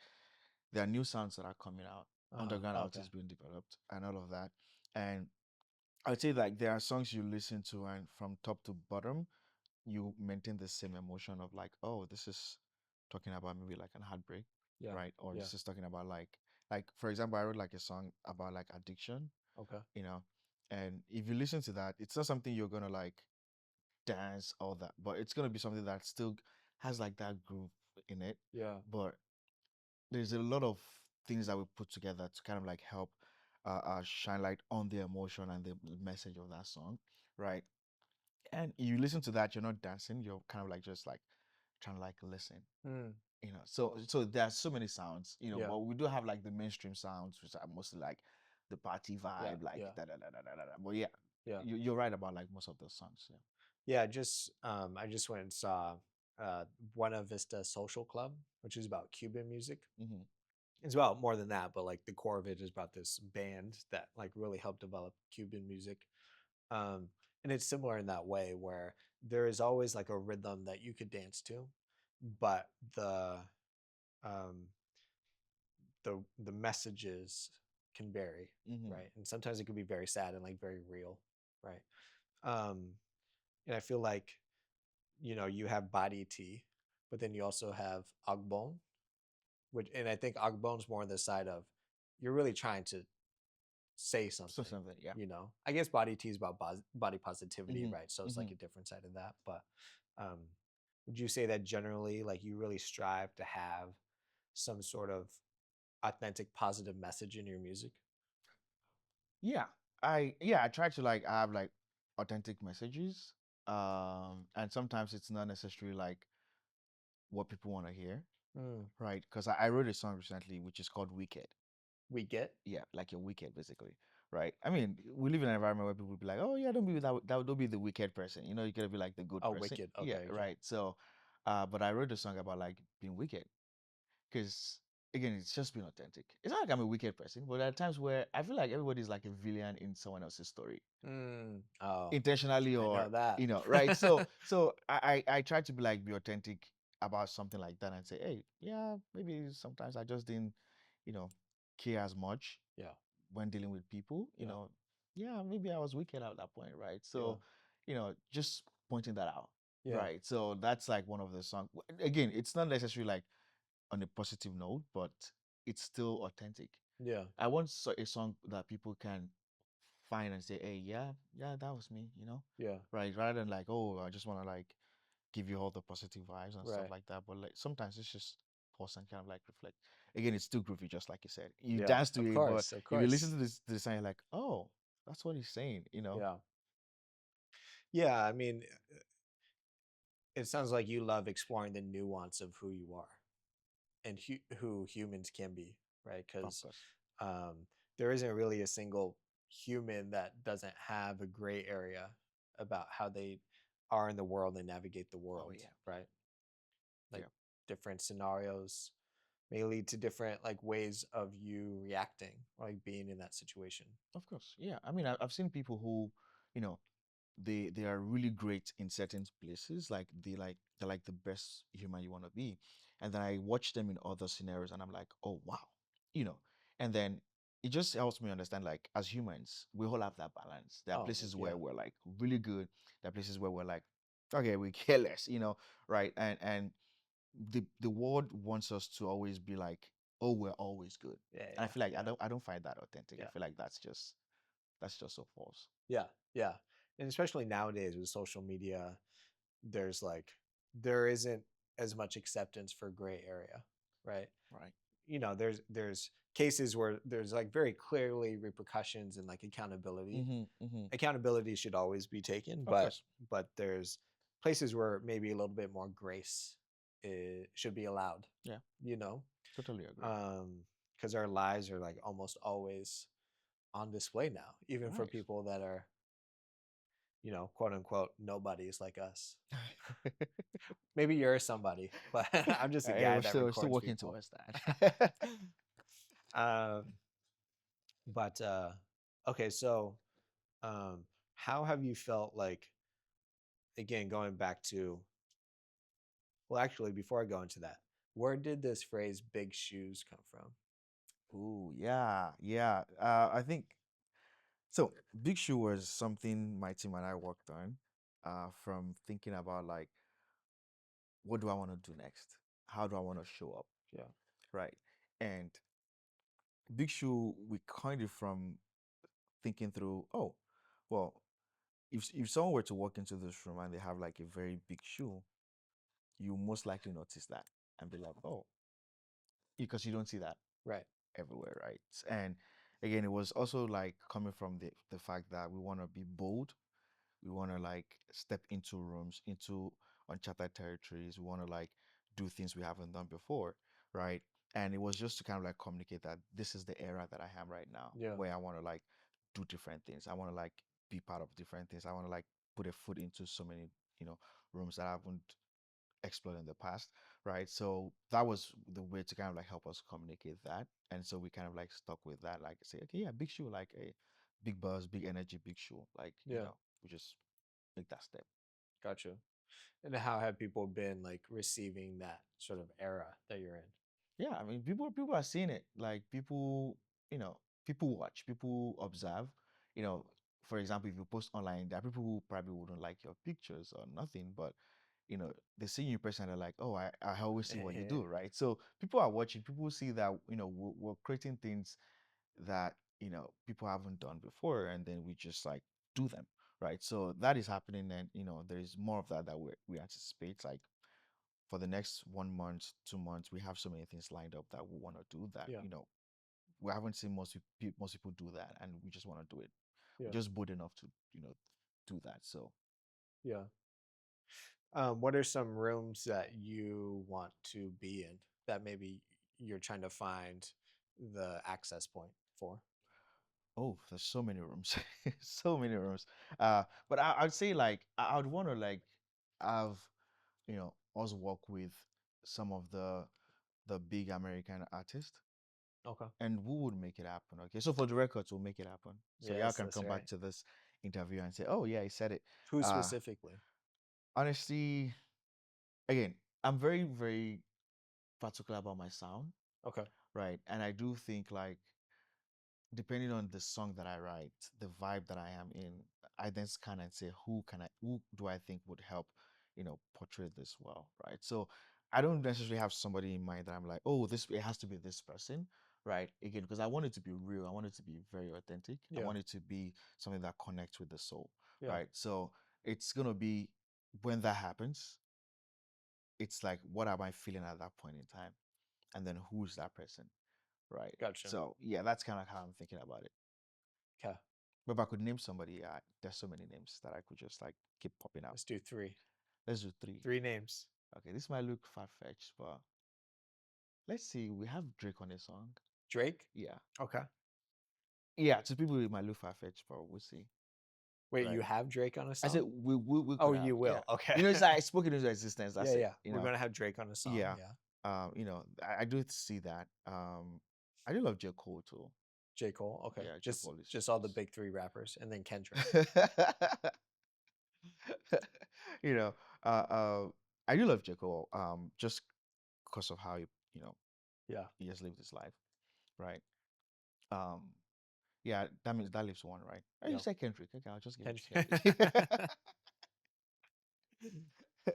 there are new sounds that are coming out, underground Okay. artists being developed, and all of that. And I'd say like there are songs you listen to, and from top to bottom, you maintain the same emotion of like, oh, this is talking about maybe like an heartbreak, Yeah. right? Or Yeah. this is talking about like for example, I wrote like a song about like addiction, Okay. you know, and if you listen to that, it's not something you're gonna like dance all that, but it's gonna be something that still has like that groove in it. Yeah. But there's a lot of things that we put together to kind of like help shine light on the emotion and the message of that song, right? And you listen to that, you're not dancing, you're kind of like just like trying to like listen, Mm, so there's so many sounds, yeah. but we do have like the mainstream sounds, which are mostly like the party Yeah. vibe, like Yeah. da da da da da da. But yeah, Yeah. you're right about like most of those songs. Yeah. Yeah. Just I just went and saw Buena Vista Social Club, which is about Cuban music. Hmm. It's about more than that, but like the core of it is about this band that like really helped develop Cuban music. Um, and it's similar in that way where there is always like a rhythm that you could dance to, but um, the messages can vary, Mm-hmm. right? And sometimes it could be very sad and like very real, right? Um, and I feel like you have body tea, but then you also have agbon, which and I think agbon's more on the side of you're really trying to say So something. something, yeah. I guess body tea is about body positivity, Mm-hmm. right? So it's Mm-hmm. like a different side of that. But um, would you say that generally, like you really strive to have some sort of authentic, positive message in your music? Yeah. I try to like have like authentic messages. And sometimes it's not necessarily like what people want to hear, Mm. right? Because I wrote a song recently which is called Wicked. We get Yeah, like you're wicked basically, right? I mean, we live in an environment where people will be like, "Oh yeah, don't be don't be the wicked person." You know, you gotta be like the good oh person. wicked. Yeah, Okay, okay. right. So, but I wrote a song about like being wicked because again, it's just being authentic. It's not like I'm a wicked person, but there are times where I feel like everybody's like a villain in someone else's story, Mm. Oh, intentionally I know or that. right. So I try to be like be authentic about something like that and say, hey, yeah, maybe sometimes I just didn't, you know, care as much Yeah, when dealing with people, yeah, yeah, maybe I was wicked at that point, right? yeah, So, just pointing that out, yeah, right? So that's like one of the songs. Again, it's not necessarily like on a positive note, but it's still authentic. yeah, I want a song that people can find and say, hey, yeah, yeah, that was me, yeah. right? Rather than like, oh, I just want to like give you all the positive vibes and stuff Right. like that. But like sometimes it's just pause and kind of like reflect. Again, it's too groovy, just like you said. You Yeah, dance to of it, but course, of if you listen course. to this song, you're like, oh, that's what he's saying. Yeah. Yeah, I mean, it sounds like you love exploring the nuance of who you are and who humans can be, right? Of Because course. um, there isn't really a single human that doesn't have a gray area about how they are in the world and navigate the Oh world, yeah. right? Like Yeah. different scenarios may lead to different like ways of you reacting or like being in that situation. Of course. Yeah. I mean, I've seen people who, you know, they are really great in certain places. Like they're like the best human you want to be. And then I watch them in other scenarios and I'm like, oh wow. You know, and then it just helps me understand like as humans, we all have that balance. There are Oh, places yeah. where we're like really good. There are places where we're like, okay, we care less, right? And the world wants us to always be like, oh, we're always good. Yeah, And I yeah, feel like yeah, I don't find that authentic. I yeah. feel like that's just so false. Yeah, yeah. And especially nowadays with social media, there's like there isn't as much acceptance for gray area, right? Right. There's cases where there's like very clearly repercussions and like accountability. Mm-hmm. Mm-hmm. Accountability should always be taken, Of but course. there's places where maybe a little bit more grace should be allowed, Yeah, you know? totally agree. Because our lives are like almost always on display now, even for Right. people that are quote unquote, nobodies like us. Maybe you're somebody, but I'm just a Yeah, guy we're that still records working people. towards that. um, but okay, so um, how have you felt like, again, going back to, well, actually, before I go into that, where did this phrase big shoes come from? Ooh, yeah, yeah. I think so. Big Shoe was something my team and I worked on, from thinking about like, what do I want to do next? How do I want to show up? Yeah. Right. And Big Shoe, we coined it from thinking through, oh, well, if someone were to walk into this room and they have like a very big shoe, you most likely notice that and be like, oh, because you don't see that Right. everywhere, right? And again, it was also like coming from the fact that we want to be bold. We want to like step into rooms, into uncharted territories. We want to like do things we haven't done before, right? And it was just to kind of like communicate that this is the era that I am right now, Yeah. where I want to like do different things. I want to like be part of different things. I want to like put a foot into so many, you know, rooms that I haven't explored in the past, right? So that was the way to kind of like help us communicate that. And so we kind of like stuck with that, like say, okay, yeah, big shoe, like, hey, big buzz, big energy, big show. Like, Yeah, we just make that step. gotcha. And how have people been like receiving that sort of era that you're in? Yeah, I mean, people are seeing it. Like you know, people watch, people observe. You know, for example, if you post online, there are people who probably wouldn't like your pictures or nothing, but they see you in person, they're like, oh, I always see what you do, right? So people are watching, people see that, we're creating things that, people haven't done before, and then we just like do them, right? So that is happening, and there is more of that we anticipate. Like for the next 1 month, 2 months, we have so many things lined up that we want to do that, Yeah, we haven't seen most people do that, and we just want to do it. We're yeah, just bold enough to, do that. So, yeah. What are some rooms that you want to be in that maybe you're trying to find the access point for? oh, there's so many rooms, so many rooms. But I'd say like I would want to like have, us work with some of the big American artists, Okay. and who would make it happen. Okay, so for the records, we'll make it happen. So y'all Yes, can that's come back right. to this interview and say, oh yeah, he said it. Who Uh, specifically? Honestly, again, I'm very, very particular about my sound, Okay. right? And I do think like depending on the song that I write, the vibe that I am in, I then scan and say, who do I think would help, portray this well, right? So I don't necessarily have somebody in mind that I'm like, oh, it has to be this person, right? Again, because I want it to be real, I want it to be very authentic, I Yeah. want it to be something that connects with the soul, Yeah. right? So it's gonna be when that happens, it's like, what am I feeling at that point in time? And then who's that person, right? Gotcha. So yeah, that's kind of how I'm thinking about it. Okay. But if I could name somebody, there's so many names that I could just like keep popping out. Let's do three. Let's do three. Three names. Okay, this might look far-fetched, but let's see. We have Drake on the song. Drake. Yeah. Okay. Yeah, to people it might look far-fetched, but we'll see. Wait, Right. you have Drake on a I said song? we Oh, could have. you Yeah. will. Okay. It's like I spoke it into existence. Yeah, That's it. yeah. We're gonna have Drake on a song. Yeah. Yeah. I do see that. I do love J. Cole too. J. Cole. Okay. Yeah, J. Just Cole is just all the big three rappers, and then Kendrick. you know, uh, uh, I do love J. Cole, just because of how Yeah. he has lived his life, right? Um, yeah, that means that leaves one, right? Oh, you Yep. said Kendrick. Okay, I'll just give it to Kendrick. Kendrick.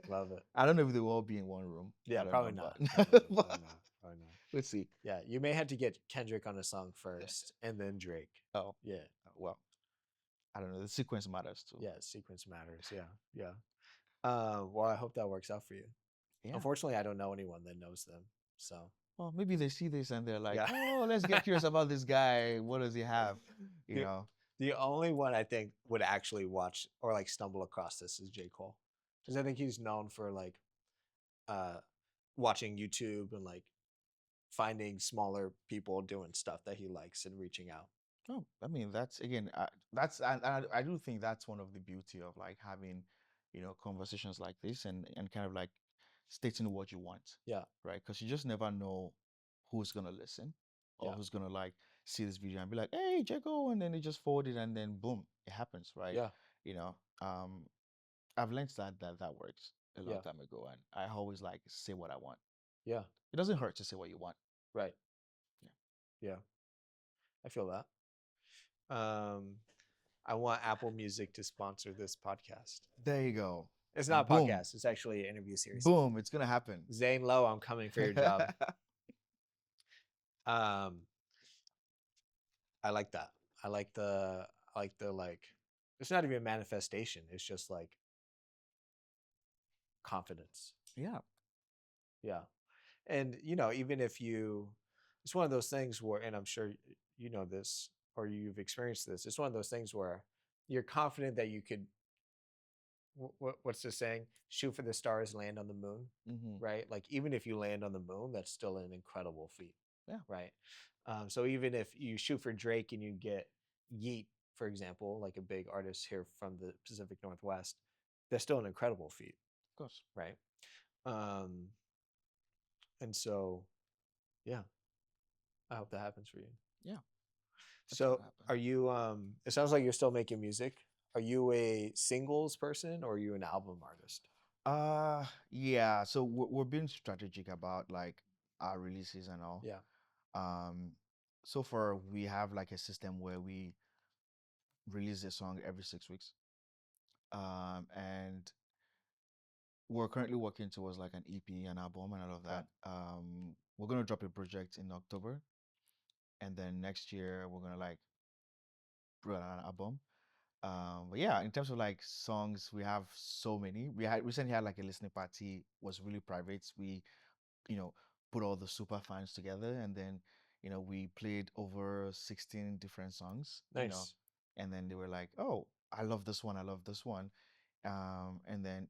Love it. I don't know if they will all be in one room. Yeah, I don't know, probably not. Probably but, not. but Probably not. Probably not. let's see. Yeah, you may have to get Kendrick on a song first, and then Drake. Oh, Yeah. well, I don't know. The sequence matters too. Yeah. Sequence matters. Yeah. Yeah. Well, I hope that works out for you. Yeah. Unfortunately, I don't know anyone that knows them. So Well, maybe they see this and they're like, yeah. "Oh, let's get curious about this guy. What does he have?" You the, know. the only one I think would actually watch or like stumble across this is J. Cole. Because I think he's known for like uh watching YouTube and like finding smaller people doing stuff that he likes and reaching out. Oh, I mean, that's again, that's I do think that's one of the beauty of like having, conversations like this, and kind of like stating what you want, Yeah. right? Because you just never know who's gonna listen or Yeah. who's gonna like see this video and be like, "Hey, Jaco," and then they just forward it, and then boom, it happens, right? Yeah. You know, um, I've learned that works a long Yeah. time ago, and I always like say what I want. Yeah. It doesn't hurt to say what you want. Right. Yeah. Yeah. I feel that. Um I want Apple Music to sponsor this podcast. There you go. It's not a Boom, podcast. It's actually an interview series. boom. It's gonna happen. Zane Lowe, I'm coming for your job. Um, I like that. I like the like. It's not even a manifestation. It's just like confidence. Yeah. Yeah, and even if it's one of those things where, and I'm sure you know this or you've experienced this. It's one of those things where you're confident that you could. What's the saying? Shoot for the stars, land on the moon. Hmm. Right? Like even if you land on the moon, that's still an incredible feat. Yeah. Right. So even if you shoot for Drake and you get Yeet, for example, like a big artist here from the Pacific Northwest, that's still an incredible feat. Of course. Right. Um, and so, yeah, I hope that happens for you. Yeah. That's what So happened. are you it sounds like you're still making music. Are you a singles person or are you an album artist? Yeah. So we're being strategic about like our releases and all. Yeah. Um, so far we have like a system where we release a song every 6 weeks. And we're currently working towards like an EP, an album, and all of Okay. that. We're gonna drop a project in October, and then next year we're gonna like put out an album. But yeah, in terms of like songs, we have so many. We had recently had like a listening party, was really private. We, you know, put all the super fans together, and then, we played over 16 different songs, Nice. and then they were like, "Oh, I love this one. I love this one." And then,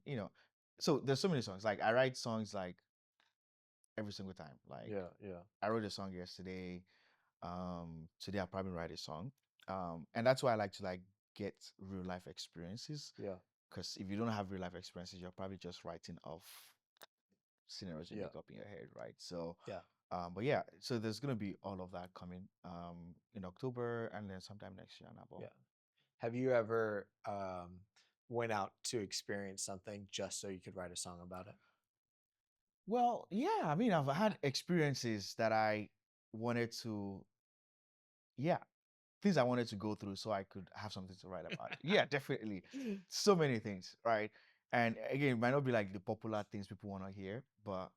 so there's so many songs. Like I write songs like every single time. Like Yeah, yeah, I wrote a song yesterday. Today I'll probably write a song. And that's why I like to like get real life experiences. yeah, Because if you don't have real life experiences, you're probably just writing off scenarios you yeah, make up in your head, right? So, yeah, but yeah, so there's gonna be all of that coming in October and then sometime next year on album. yeah. Have you ever went out to experience something just so you could write a song about it? Well, yeah, I mean, I've had experiences that I wanted to, yeah, things I wanted to go through so I could have something to write about. Yeah, definitely. So many things, right? And again, it might not be like the popular things people want to hear, but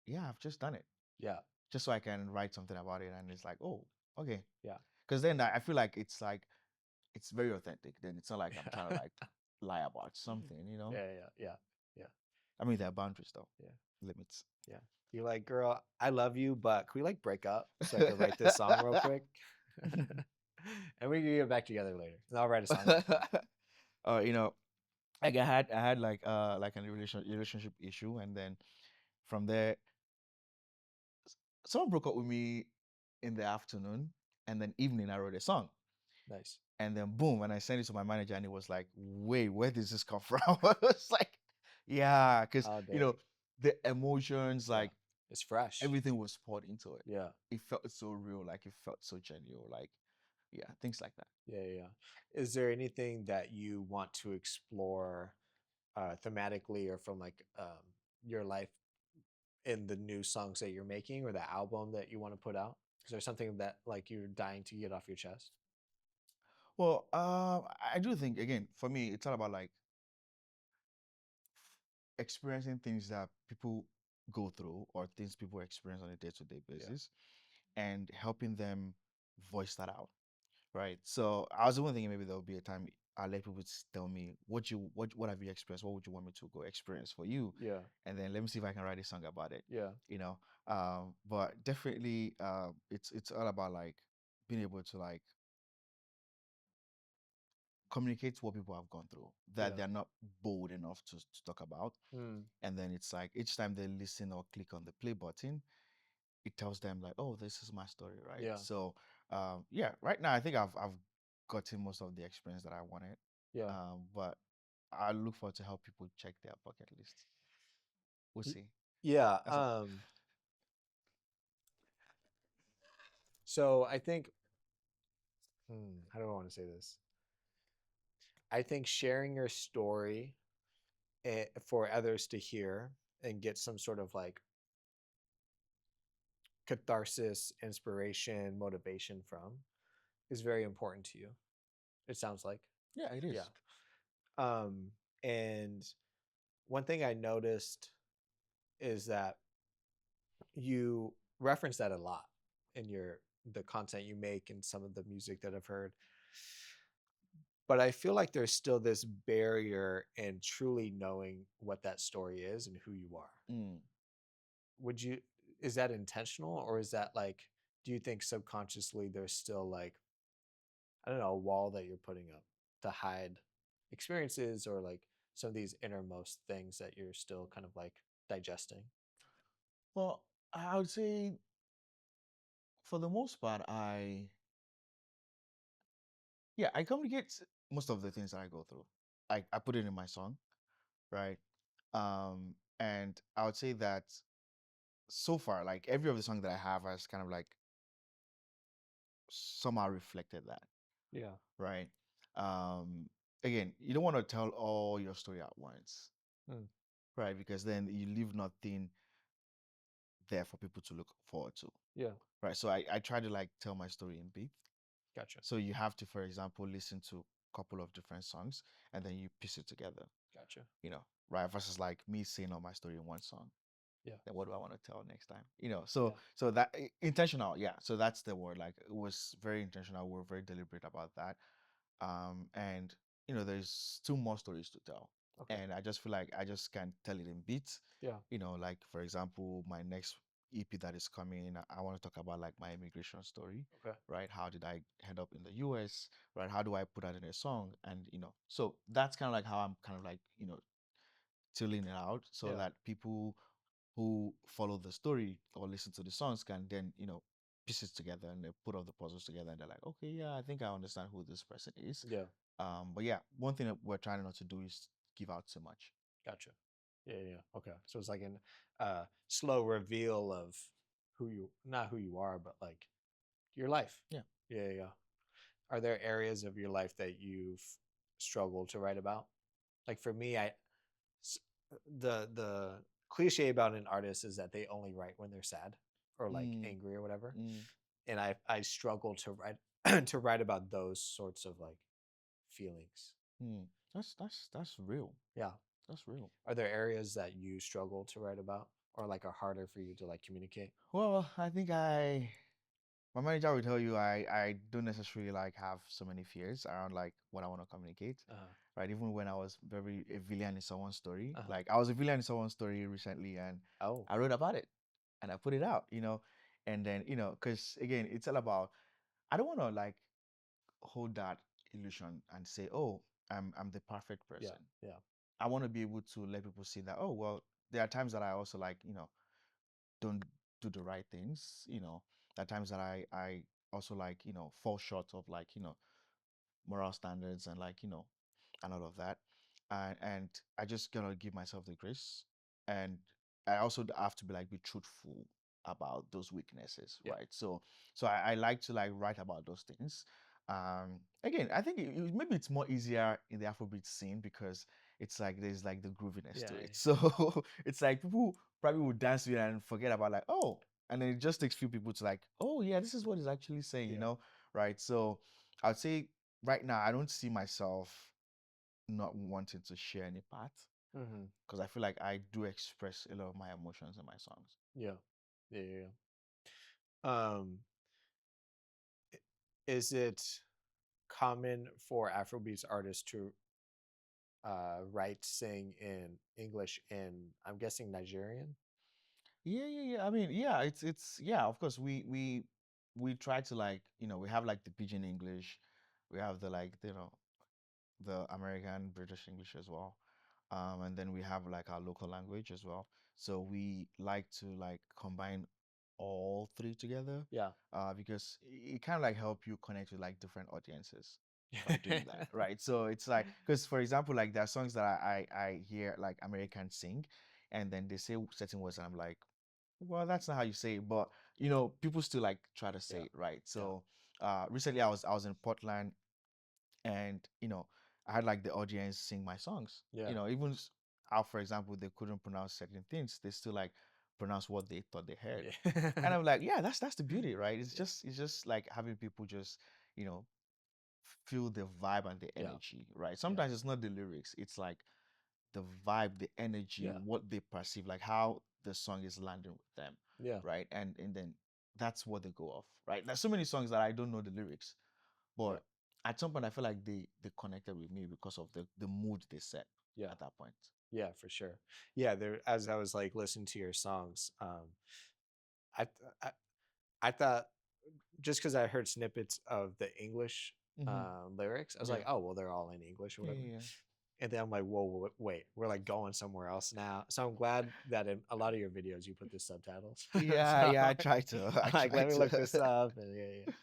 yeah, I've just done it Yeah, just so I can write something about it. And it's like, oh, okay. yeah, Because then I feel like it's very authentic. Then it's not like I'm trying to yeah, like lie about something, you know? yeah, yeah, yeah, I mean, there are boundaries though, yeah, limits. yeah. You're like, girl, I love you, but can we like break up so I could write this song real quick? And we can get back together later. And I'll write a song about you. You know, like I had like a relationship issue, and then from there, someone broke up with me in the afternoon, and then evening I wrote a song, Nice. and then boom, and I sent it to my manager, and he was like, "Wait, where does this come from?" I was like, "Yeah," because Oh, dang. the emotions, Yeah. like It's fresh. everything was poured into it. Yeah. It felt so real, like it felt so genuine, like yeah, things like that. Yeah, yeah, yeah. Is there anything that you want to explore thematically or from like your life in the new songs that you're making or the album that you want to put out? Is there something that like you're dying to get off your chest? Well, I do think again for me, it's all about like experiencing things that people go through or things people experience on a day-to-day Yeah. basis and helping them voice that out, right? So I was even thinking maybe there'll be a time I'll let people tell me what have you experienced, what would you want me to go experience for you, Yeah. and then let me see if I can write a song about it, Yeah. you know. But definitely it's all about like being able to like communicate what people have gone through that Yeah. they're not bold enough to talk about. Mm, And then it's like each time they listen or click on the play button, it tells them like, oh, this is my story, right? yeah. So yeah, right now I think I've gotten most of the experience that I wanted. Yeah. But I look forward to help people check their bucket list. We'll Y- see. Yeah. That's all. So I think how do I want to say this? I think sharing your story for others to hear and get some sort of like catharsis, inspiration, motivation from is very important to you. It sounds like. Yeah, it Yeah. is. Um, and one thing I noticed is that you reference that a lot in your the content you make and some of the music that I've heard. But I feel like there's still this barrier in truly knowing what that story is and who you are. Mm. Would you is that intentional or is that like do you think subconsciously there's still like I don't know, a wall that you're putting up to hide experiences or like some of these innermost things that you're still kind of like digesting? Well, I would say for the most part, I communicate most of the things that I go through. I put it in my song, right? And I would say that so far, like every of the song that I have has kind of like somehow reflected that, Yeah. right? Um, Again, you don't want to tell all your story at once, Mm. right? Because then you leave nothing there for people to look forward to, Yeah. right? So I try to like tell my story in bits. Gotcha. So you have to, for example, listen to a couple of different songs and then you piece it together, Gotcha. right? Versus like me saying all my story in one song. Yeah. Then what do I want to tell next time? Yeah. So that intentional, yeah. So that's the word. Like it was very intentional. We're very deliberate about that. And there's two more stories to tell, Okay. and I just feel like I just can't tell it in beats. Yeah. Like for example, my next EP that is coming, I want to talk about like my immigration story, Okay. right? How did I end up in the US, right? How do I put that in a song? And so that's kind of like how I'm kind of like tilling it out so Yeah. that people who follow the story or listen to the songs can then piece it together and they put all the puzzles together and they're like, okay, yeah, I think I understand who this person is. Yeah. But yeah, one thing that we're trying not to do is give out too much. Gotcha. Yeah. Yeah. Okay. So it's like an slow reveal of not who you are, but like your life. Yeah. Yeah. Yeah. Are there areas of your life that you've struggled to write about? Like for me, s- the cliche about an artist is that they only write when they're sad or like Mm, angry or whatever. mm, And I struggle to write to write about those sorts of like feelings. mm. That's real. Yeah. That's real. Are there areas that you struggle to write about or like are harder for you to like communicate? Well, I think my manager will tell you I don't necessarily like have so many fears around like what I want to communicate. Uh-huh. Right? Even when I was very a villain in someone's story, Uh-huh. like I was a villain in someone's story recently, and Oh, I wrote about it, and I put it out, and then because again, it's all about I don't want to like hold that illusion and say, oh, I'm the perfect yeah. person. Yeah. I want to be able to let people see that, oh well, there are times that I also like don't do the right things. There are times that I also like fall short of like moral standards and like and all of that, and I just gonna give myself the grace, and I also have to be like be truthful about those weaknesses, Yeah. right? So I like to like write about those things. Again, I think maybe it's more easier in the Afrobeat scene because it's like there's like the grooviness Yeah. to it. So it's like people probably would dance to it and forget about like, oh, and then it just takes few people to like, oh yeah, this is what it's actually saying, Yeah. right? So I'd say right now I don't see myself not wanting to share any part Mm-hmm. because I feel like I do express a lot of my emotions in my songs. Yeah. Yeah. Yeah. Um, i- is it common for Afrobeats artists to write, sing in English and I'm guessing Nigerian? Yeah. I mean, yeah, it's yeah, of course we try to like, we have like the pidgin English, we have the like, the American British English as well. And then we have like our local language as well. So we like to like combine all three together, Yeah. because it kind of like help you connect with like different audiences by doing that, right? So it's like, because for example, like there are songs that I hear like Americans sing, and then they say certain words, and I'm like, well, that's not how you say it, but people still like try to say Yeah. it, right? Yeah. So recently I was in Portland, and I had like the audience sing my songs, Yeah. even how, for example, they couldn't pronounce certain things, they still like pronounce what they thought they heard. Yeah. And I'm like, yeah, that's the beauty, right? it's Yeah. just it's just like having people just you know feel the vibe and the Yeah. energy, right? Yeah. Sometimes it's not the lyrics, it's like the vibe, the energy, Yeah. what they perceive, like how the song is landing with them, Yeah. right? And then that's what they go off, right? There's so many songs that I don't know the lyrics, Yeah. but at some point, I feel like they connected with me because of the mood they set Yeah. at that point. Yeah, for sure. Yeah, there as I was like listening to your songs, I th- I thought just because I heard snippets of the English Mm-hmm. lyrics, I was Yeah. like, oh well, they're all in English or Yeah. whatever. Yeah. And then I'm like, whoa, wait, we're like going somewhere else now. So I'm glad that in a lot of your videos you put the subtitles. Yeah. So Yeah. I try to. I I'm like, try let me look to. this up. And yeah,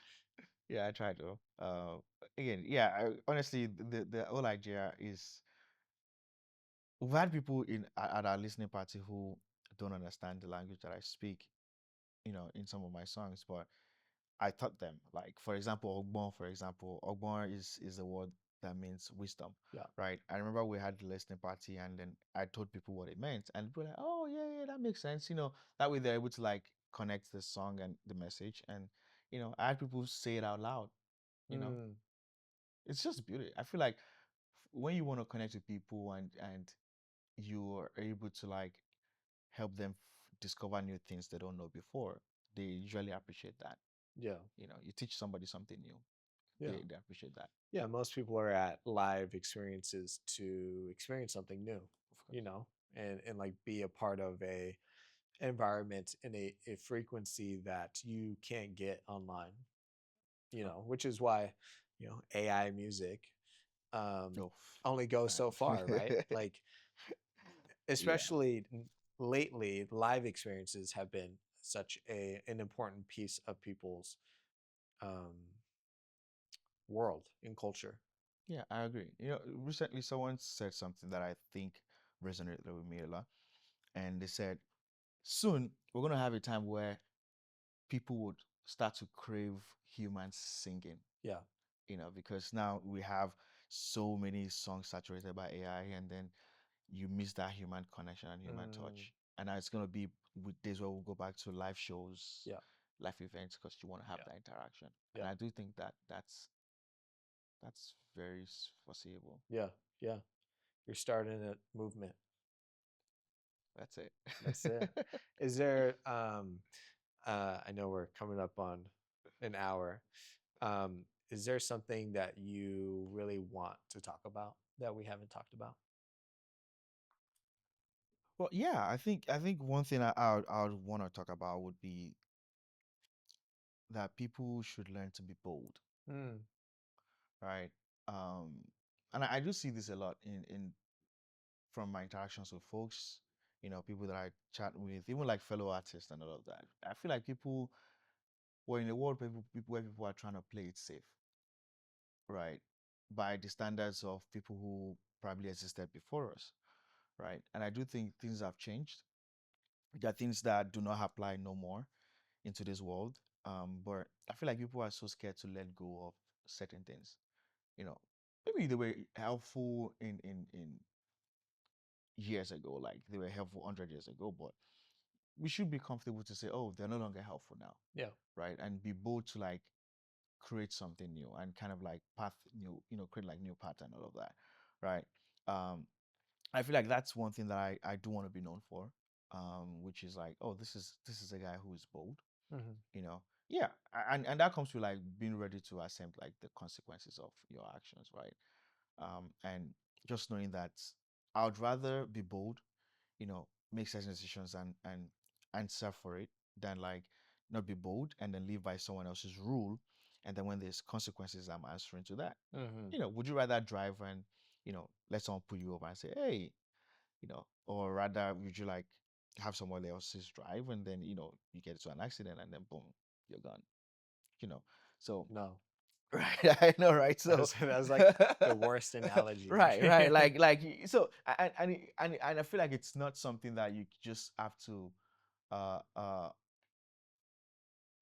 Yeah. I try to. Again, yeah. Honestly, the whole idea is we've had people at our listening party who don't understand the language that I speak, in some of my songs, but I taught them. Like for example, ogbon. For example, ogbon is a word that means wisdom, Yeah. right? I remember we had the listening party, and then I told people what it meant, and people were like, "Oh yeah, yeah, that makes sense." That way they're able to like connect the song and the message, and I had people say it out loud. You know, Mm, it's just beauty. I feel like when you want to connect with people and you are able to like help them discover new things they don't know before, they usually appreciate that. yeah. You teach somebody something new, Yeah. they appreciate that. Yeah. Most people are at live experiences to experience something new, Of course. and like be a part of a environment in a frequency that you can't get online, Oh, which is why, AI music um, no, only goes so far, man. right? Like, Yeah. especially lately, live experiences have been such an important piece of people's um, world and culture. Yeah, I agree. Recently someone said something that I think resonated with me a lot. And they said, soon we're going to have a time where people would start to crave humans singing, Yeah. because now we have so many songs saturated by AI, and then you miss that human connection and human Mm, touch. And now it's going to be with days where we'll go back to live shows, yeah. live events, because you want to have Yeah. that interaction. And Yeah. I do think that that's very foreseeable. Yeah. Yeah. You're starting a movement. That's it. That's it. Is there I know we're coming up on an hour. Is there something that you really want to talk about that we haven't talked about? Well, yeah, I think one thing I would want to talk about would be that people should learn to be bold, Mm, right? Um, and I do see this a lot in from my interactions with folks, people that I chat with, even like fellow artists and all of that. I feel like we're in a world where people are trying to play it safe, right? By the standards of people who probably existed before us, right? And I do think things have changed. There are things that do not apply no more into this world. But I feel like people are so scared to let go of certain things. You know, Maybe they were helpful in years ago, like they were helpful 100 years ago, but we should be comfortable to say, oh, they're no longer helpful now, yeah. right? And be bold to like create something new and kind of like create like new pattern, all of that, right? Um, I feel like that's one thing that I do want to be known for, which is like, oh, this is a guy who is bold, Hmm. you know. Yeah, and that comes with like being ready to accept like the consequences of your actions, right? And just knowing that I would rather be bold, make certain decisions and answer for it than like not be bold and then live by someone else's rule, and then when there's consequences, I'm answering to that. Hmm. Would you rather drive and let someone pull you over and say, hey, or rather would you like have someone else's drive and then you get into an accident and then boom, you're gone, you know so No, right. I know, right? So that was like the worst analogy. right, so and I feel like it's not something that you just have to uh uh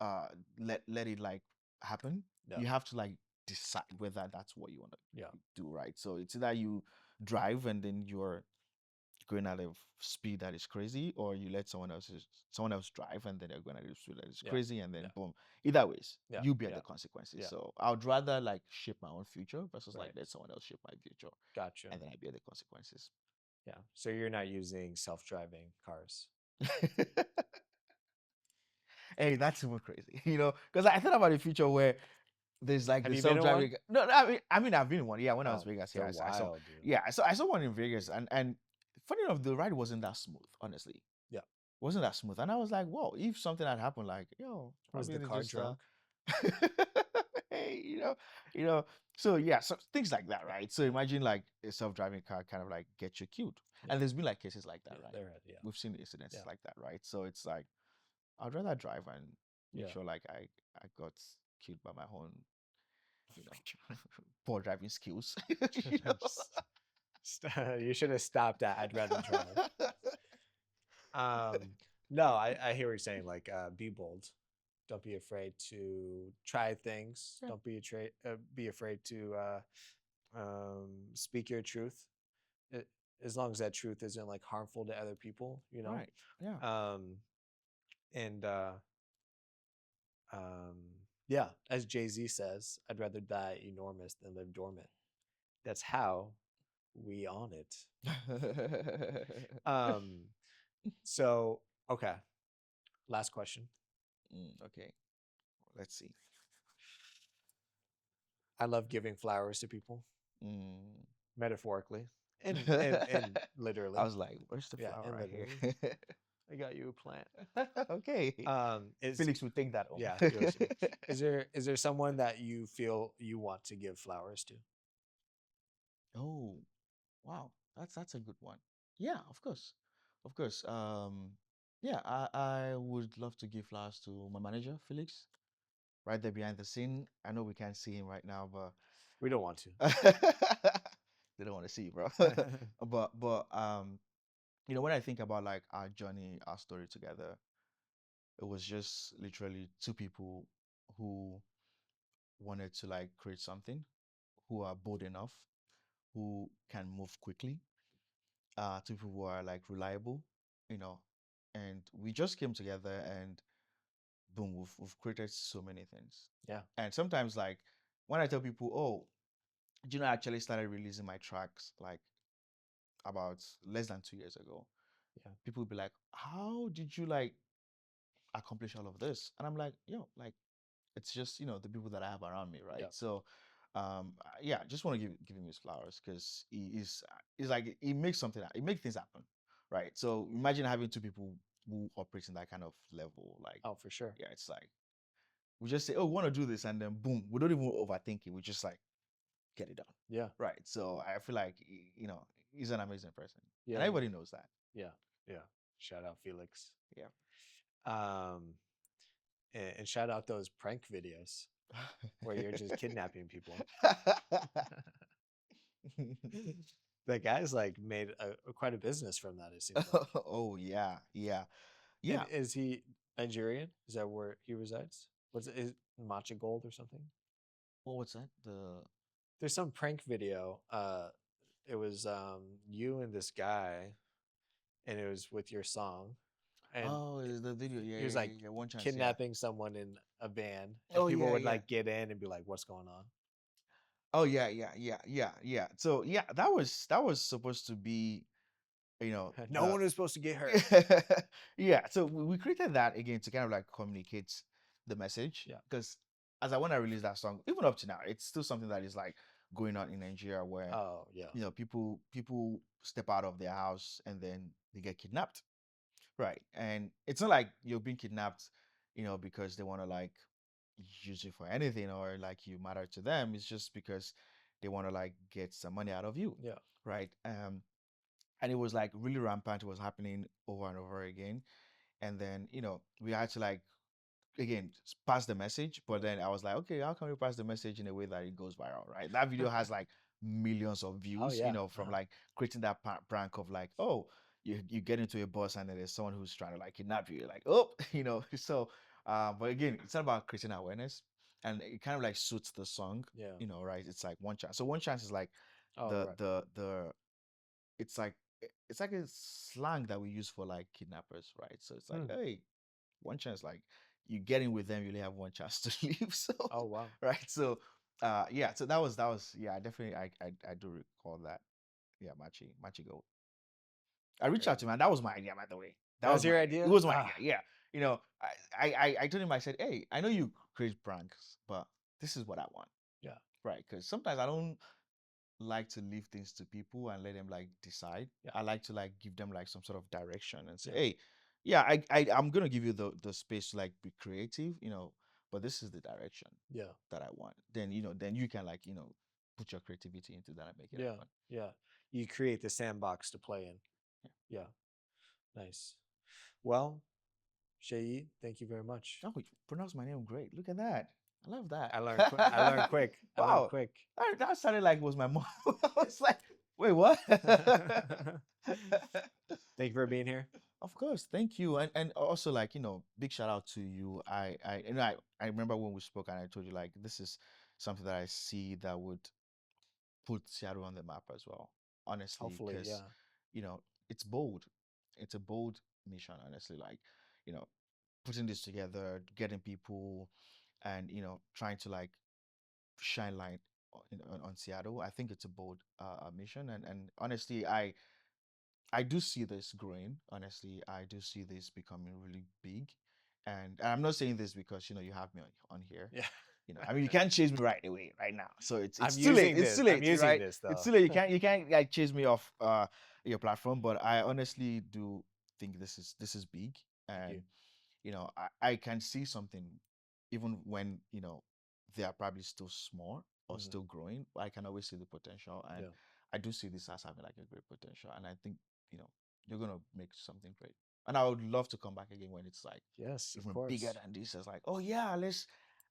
uh let it like happen. Yeah. You have to like decide whether that's what you want to Yeah. do, right? So it's either you drive and then you're going at a speed that is crazy, or you let someone else drive and then they're going at a speed that is Yeah. crazy, and then Yeah. boom. Either ways, Yeah. you bear Yeah. the consequences. Yeah. So I would rather like shape my own future versus like Right. let someone else shape my future, Gotcha. and then I bear the consequences. Yeah. So you're not using self-driving cars. Hey, that's even crazy, because I thought about a future where there's like Have the you been in one? self-driving. No, no, I mean, I've been in one. Yeah, when I was Oh, in Vegas, they're yeah, I saw. wild, dude. Yeah, I saw one in Vegas, and funny enough, the ride wasn't that smooth. Honestly, Yeah. wasn't that smooth. And I was like, whoa, if something had happened, like, yo, Was probably the they car just drunk? hey, you know. So yeah, so things like that, right? So imagine like a self-driving car kind of like get you killed. Yeah. And there's been like cases like that, Yeah. right? There had. Yeah. We've seen incidents Yeah. like that, right? So it's like I'd rather drive and make Yeah. sure like I got killed by my own, you know, poor driving skills. you know. You should have stopped at I'd rather drive. Um, no, I hear what you're saying. Like, be bold. Don't be afraid to try things. Yeah. Don't be afraid to speak your truth. It, as long as that truth isn't like harmful to other people, you know. Right. Yeah. Um, and um, yeah, as Jay-Z says, I'd rather die enormous than live dormant. That's how we on it. Um, so okay, last question. Okay. Let's see. I love giving flowers to people, Mm. metaphorically and I literally. was like, where's the Yeah, flower and right literally. here? I got you a plant. Okay. Is Felix will take that home. Yeah, is there someone that you feel you want to give flowers to? Oh, wow. That's a good one. Yeah, of course. Of course. Yeah, I would love to give flowers to my manager, Felix, right there behind the scene. I know we can't see him right now, but We don't want they don't want to see you, bro. to. But when I think about like our journey, our story together, it was just literally two people who wanted to like create something, who are bold enough, who can move quickly, two people who are like reliable, you know, and we just came together and boom, we've created so many things. Yeah. And sometimes like when I tell people, oh, I actually started releasing my tracks like about less than 2 years ago. Yeah. People will be like, how did you like accomplish all of this? And I'm like, like it's just, the people that I have around me, right? Yeah. So yeah, just want to give him his flowers because he's like he makes something, he makes things happen, right? So imagine having two people who operate in that kind of level, like Oh, for sure. yeah, it's like we just say, oh, we want to do this, and then boom, we don't even overthink it. We just like get it done, Yeah. right? So I feel like he's an amazing person, Yeah. and everybody knows that. Yeah. Yeah. Shout out Felix. Yeah. And shout out those prank videos where you're just kidnapping people. The guy's like made quite a business from that. It seems like. Oh yeah, yeah, And yeah. is he Nigerian? Is that where he resides? What's it? Is Matcha Gold or something? Well, what's that? The There's some prank video. It was you and this guy, and it was with your song, and Oh, is the video? Yeah, he was yeah, like yeah, yeah. One chance, yeah. kidnapping someone in a van, and Oh people yeah, would yeah. like get in and be like, "What's going on?" Oh yeah, yeah, yeah, yeah, yeah. So yeah, that was supposed to be, No the one is supposed to get hurt. yeah. So we created that again to kind of like communicate the message Yeah. because as I when I released that song, even up to now, it's still something that is like going on in Nigeria where Oh yeah. people step out of their house and then they get kidnapped. Right. And it's not like you're being kidnapped, because they want to like use you for anything or like you matter to them. It's just because they want to like get some money out of you. Yeah. Right. And it was like really rampant. It was happening over and over again. And then, we had to like again pass the message, but then I was like, okay, how can we pass the message in a way that it goes viral, right? That video has like millions of Oh views, yeah. from like creating that prank of like, oh, you get into a bus and then there's someone who's trying to like kidnap you. You're like, oh, so but again, it's not about creating awareness, and it kind of like suits the song, Yeah. right? It's like one chance. So one chance is like Oh the right. the it's like it's like a slang that we use for like kidnappers, right? So it's like, Hmm. hey, one chance, like you get in with them, you only have one chance to leave. So Oh wow. right. So yeah, so that was yeah, definitely I do recall that. Yeah, Machi Gold. I reached Very out to him, nice. and that was my idea, by the way. That That was was my your idea. It idea? was my idea. Ah. Yeah. I told him, I said, hey, I know you create pranks, but this is what I want. Yeah. Right. Because sometimes I don't like to leave things to people and let them like decide. Yeah. I like to like give them like some sort of direction and say, Yeah. hey, yeah, I'm gonna give you the space to like be creative, but this is the direction Yeah. that I want. Then you can like, put your creativity into that and make it Yeah. happen. Yeah. You create the sandbox to play in. Yeah. Nice. Well, Seyi, thank you very much. Oh, you pronounce my name great. Look at that. I love that. I learned quick. I learned quick. I learned Wow. quick. That sounded like it was my mom. I was like, wait, what? Thank you for being here. Of course, thank you, and also like big shout out to you. I remember when we spoke and I told you like this is something that I see that would put Seattle on the map as well. Honestly, Hopefully, because yeah. you know it's bold. It's a bold mission. Honestly, like you know putting this together, getting people, and trying to like shine light on Seattle. I think it's a bold mission, and honestly, I do see this growing. Honestly, I do see this becoming really big. And I'm not saying this because you have me on here. Yeah. I mean you can't chase me right away, right now. So it's I'm too late. using It's this. too I'm late, using right? this It's though. too late. You can't like chase me off your platform. But I honestly do think this is big, Thank and you. I can see something even when they are probably still small or Hmm. still growing. I can always see the potential, and Yeah. I do see this as having like a great potential. And I think you know you're gonna make something great. And I would love to come back again when it's like Yes, of even bigger course. than this. It's like, oh yeah, let's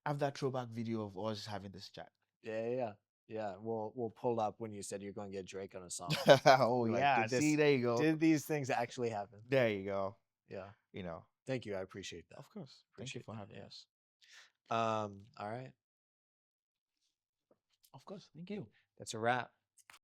have that throwback video of us having this chat. Yeah, yeah, yeah. Yeah, we'll pull up when you said you're going to get Drake on a song. Oh Be like, yeah, see, there you go. did these things actually happen? There you go. Yeah. You know, Thank you. I appreciate that. of course. Thank you Appreciate for that. having Yeah. us. All right. Of course. Thank you. That's a wrap.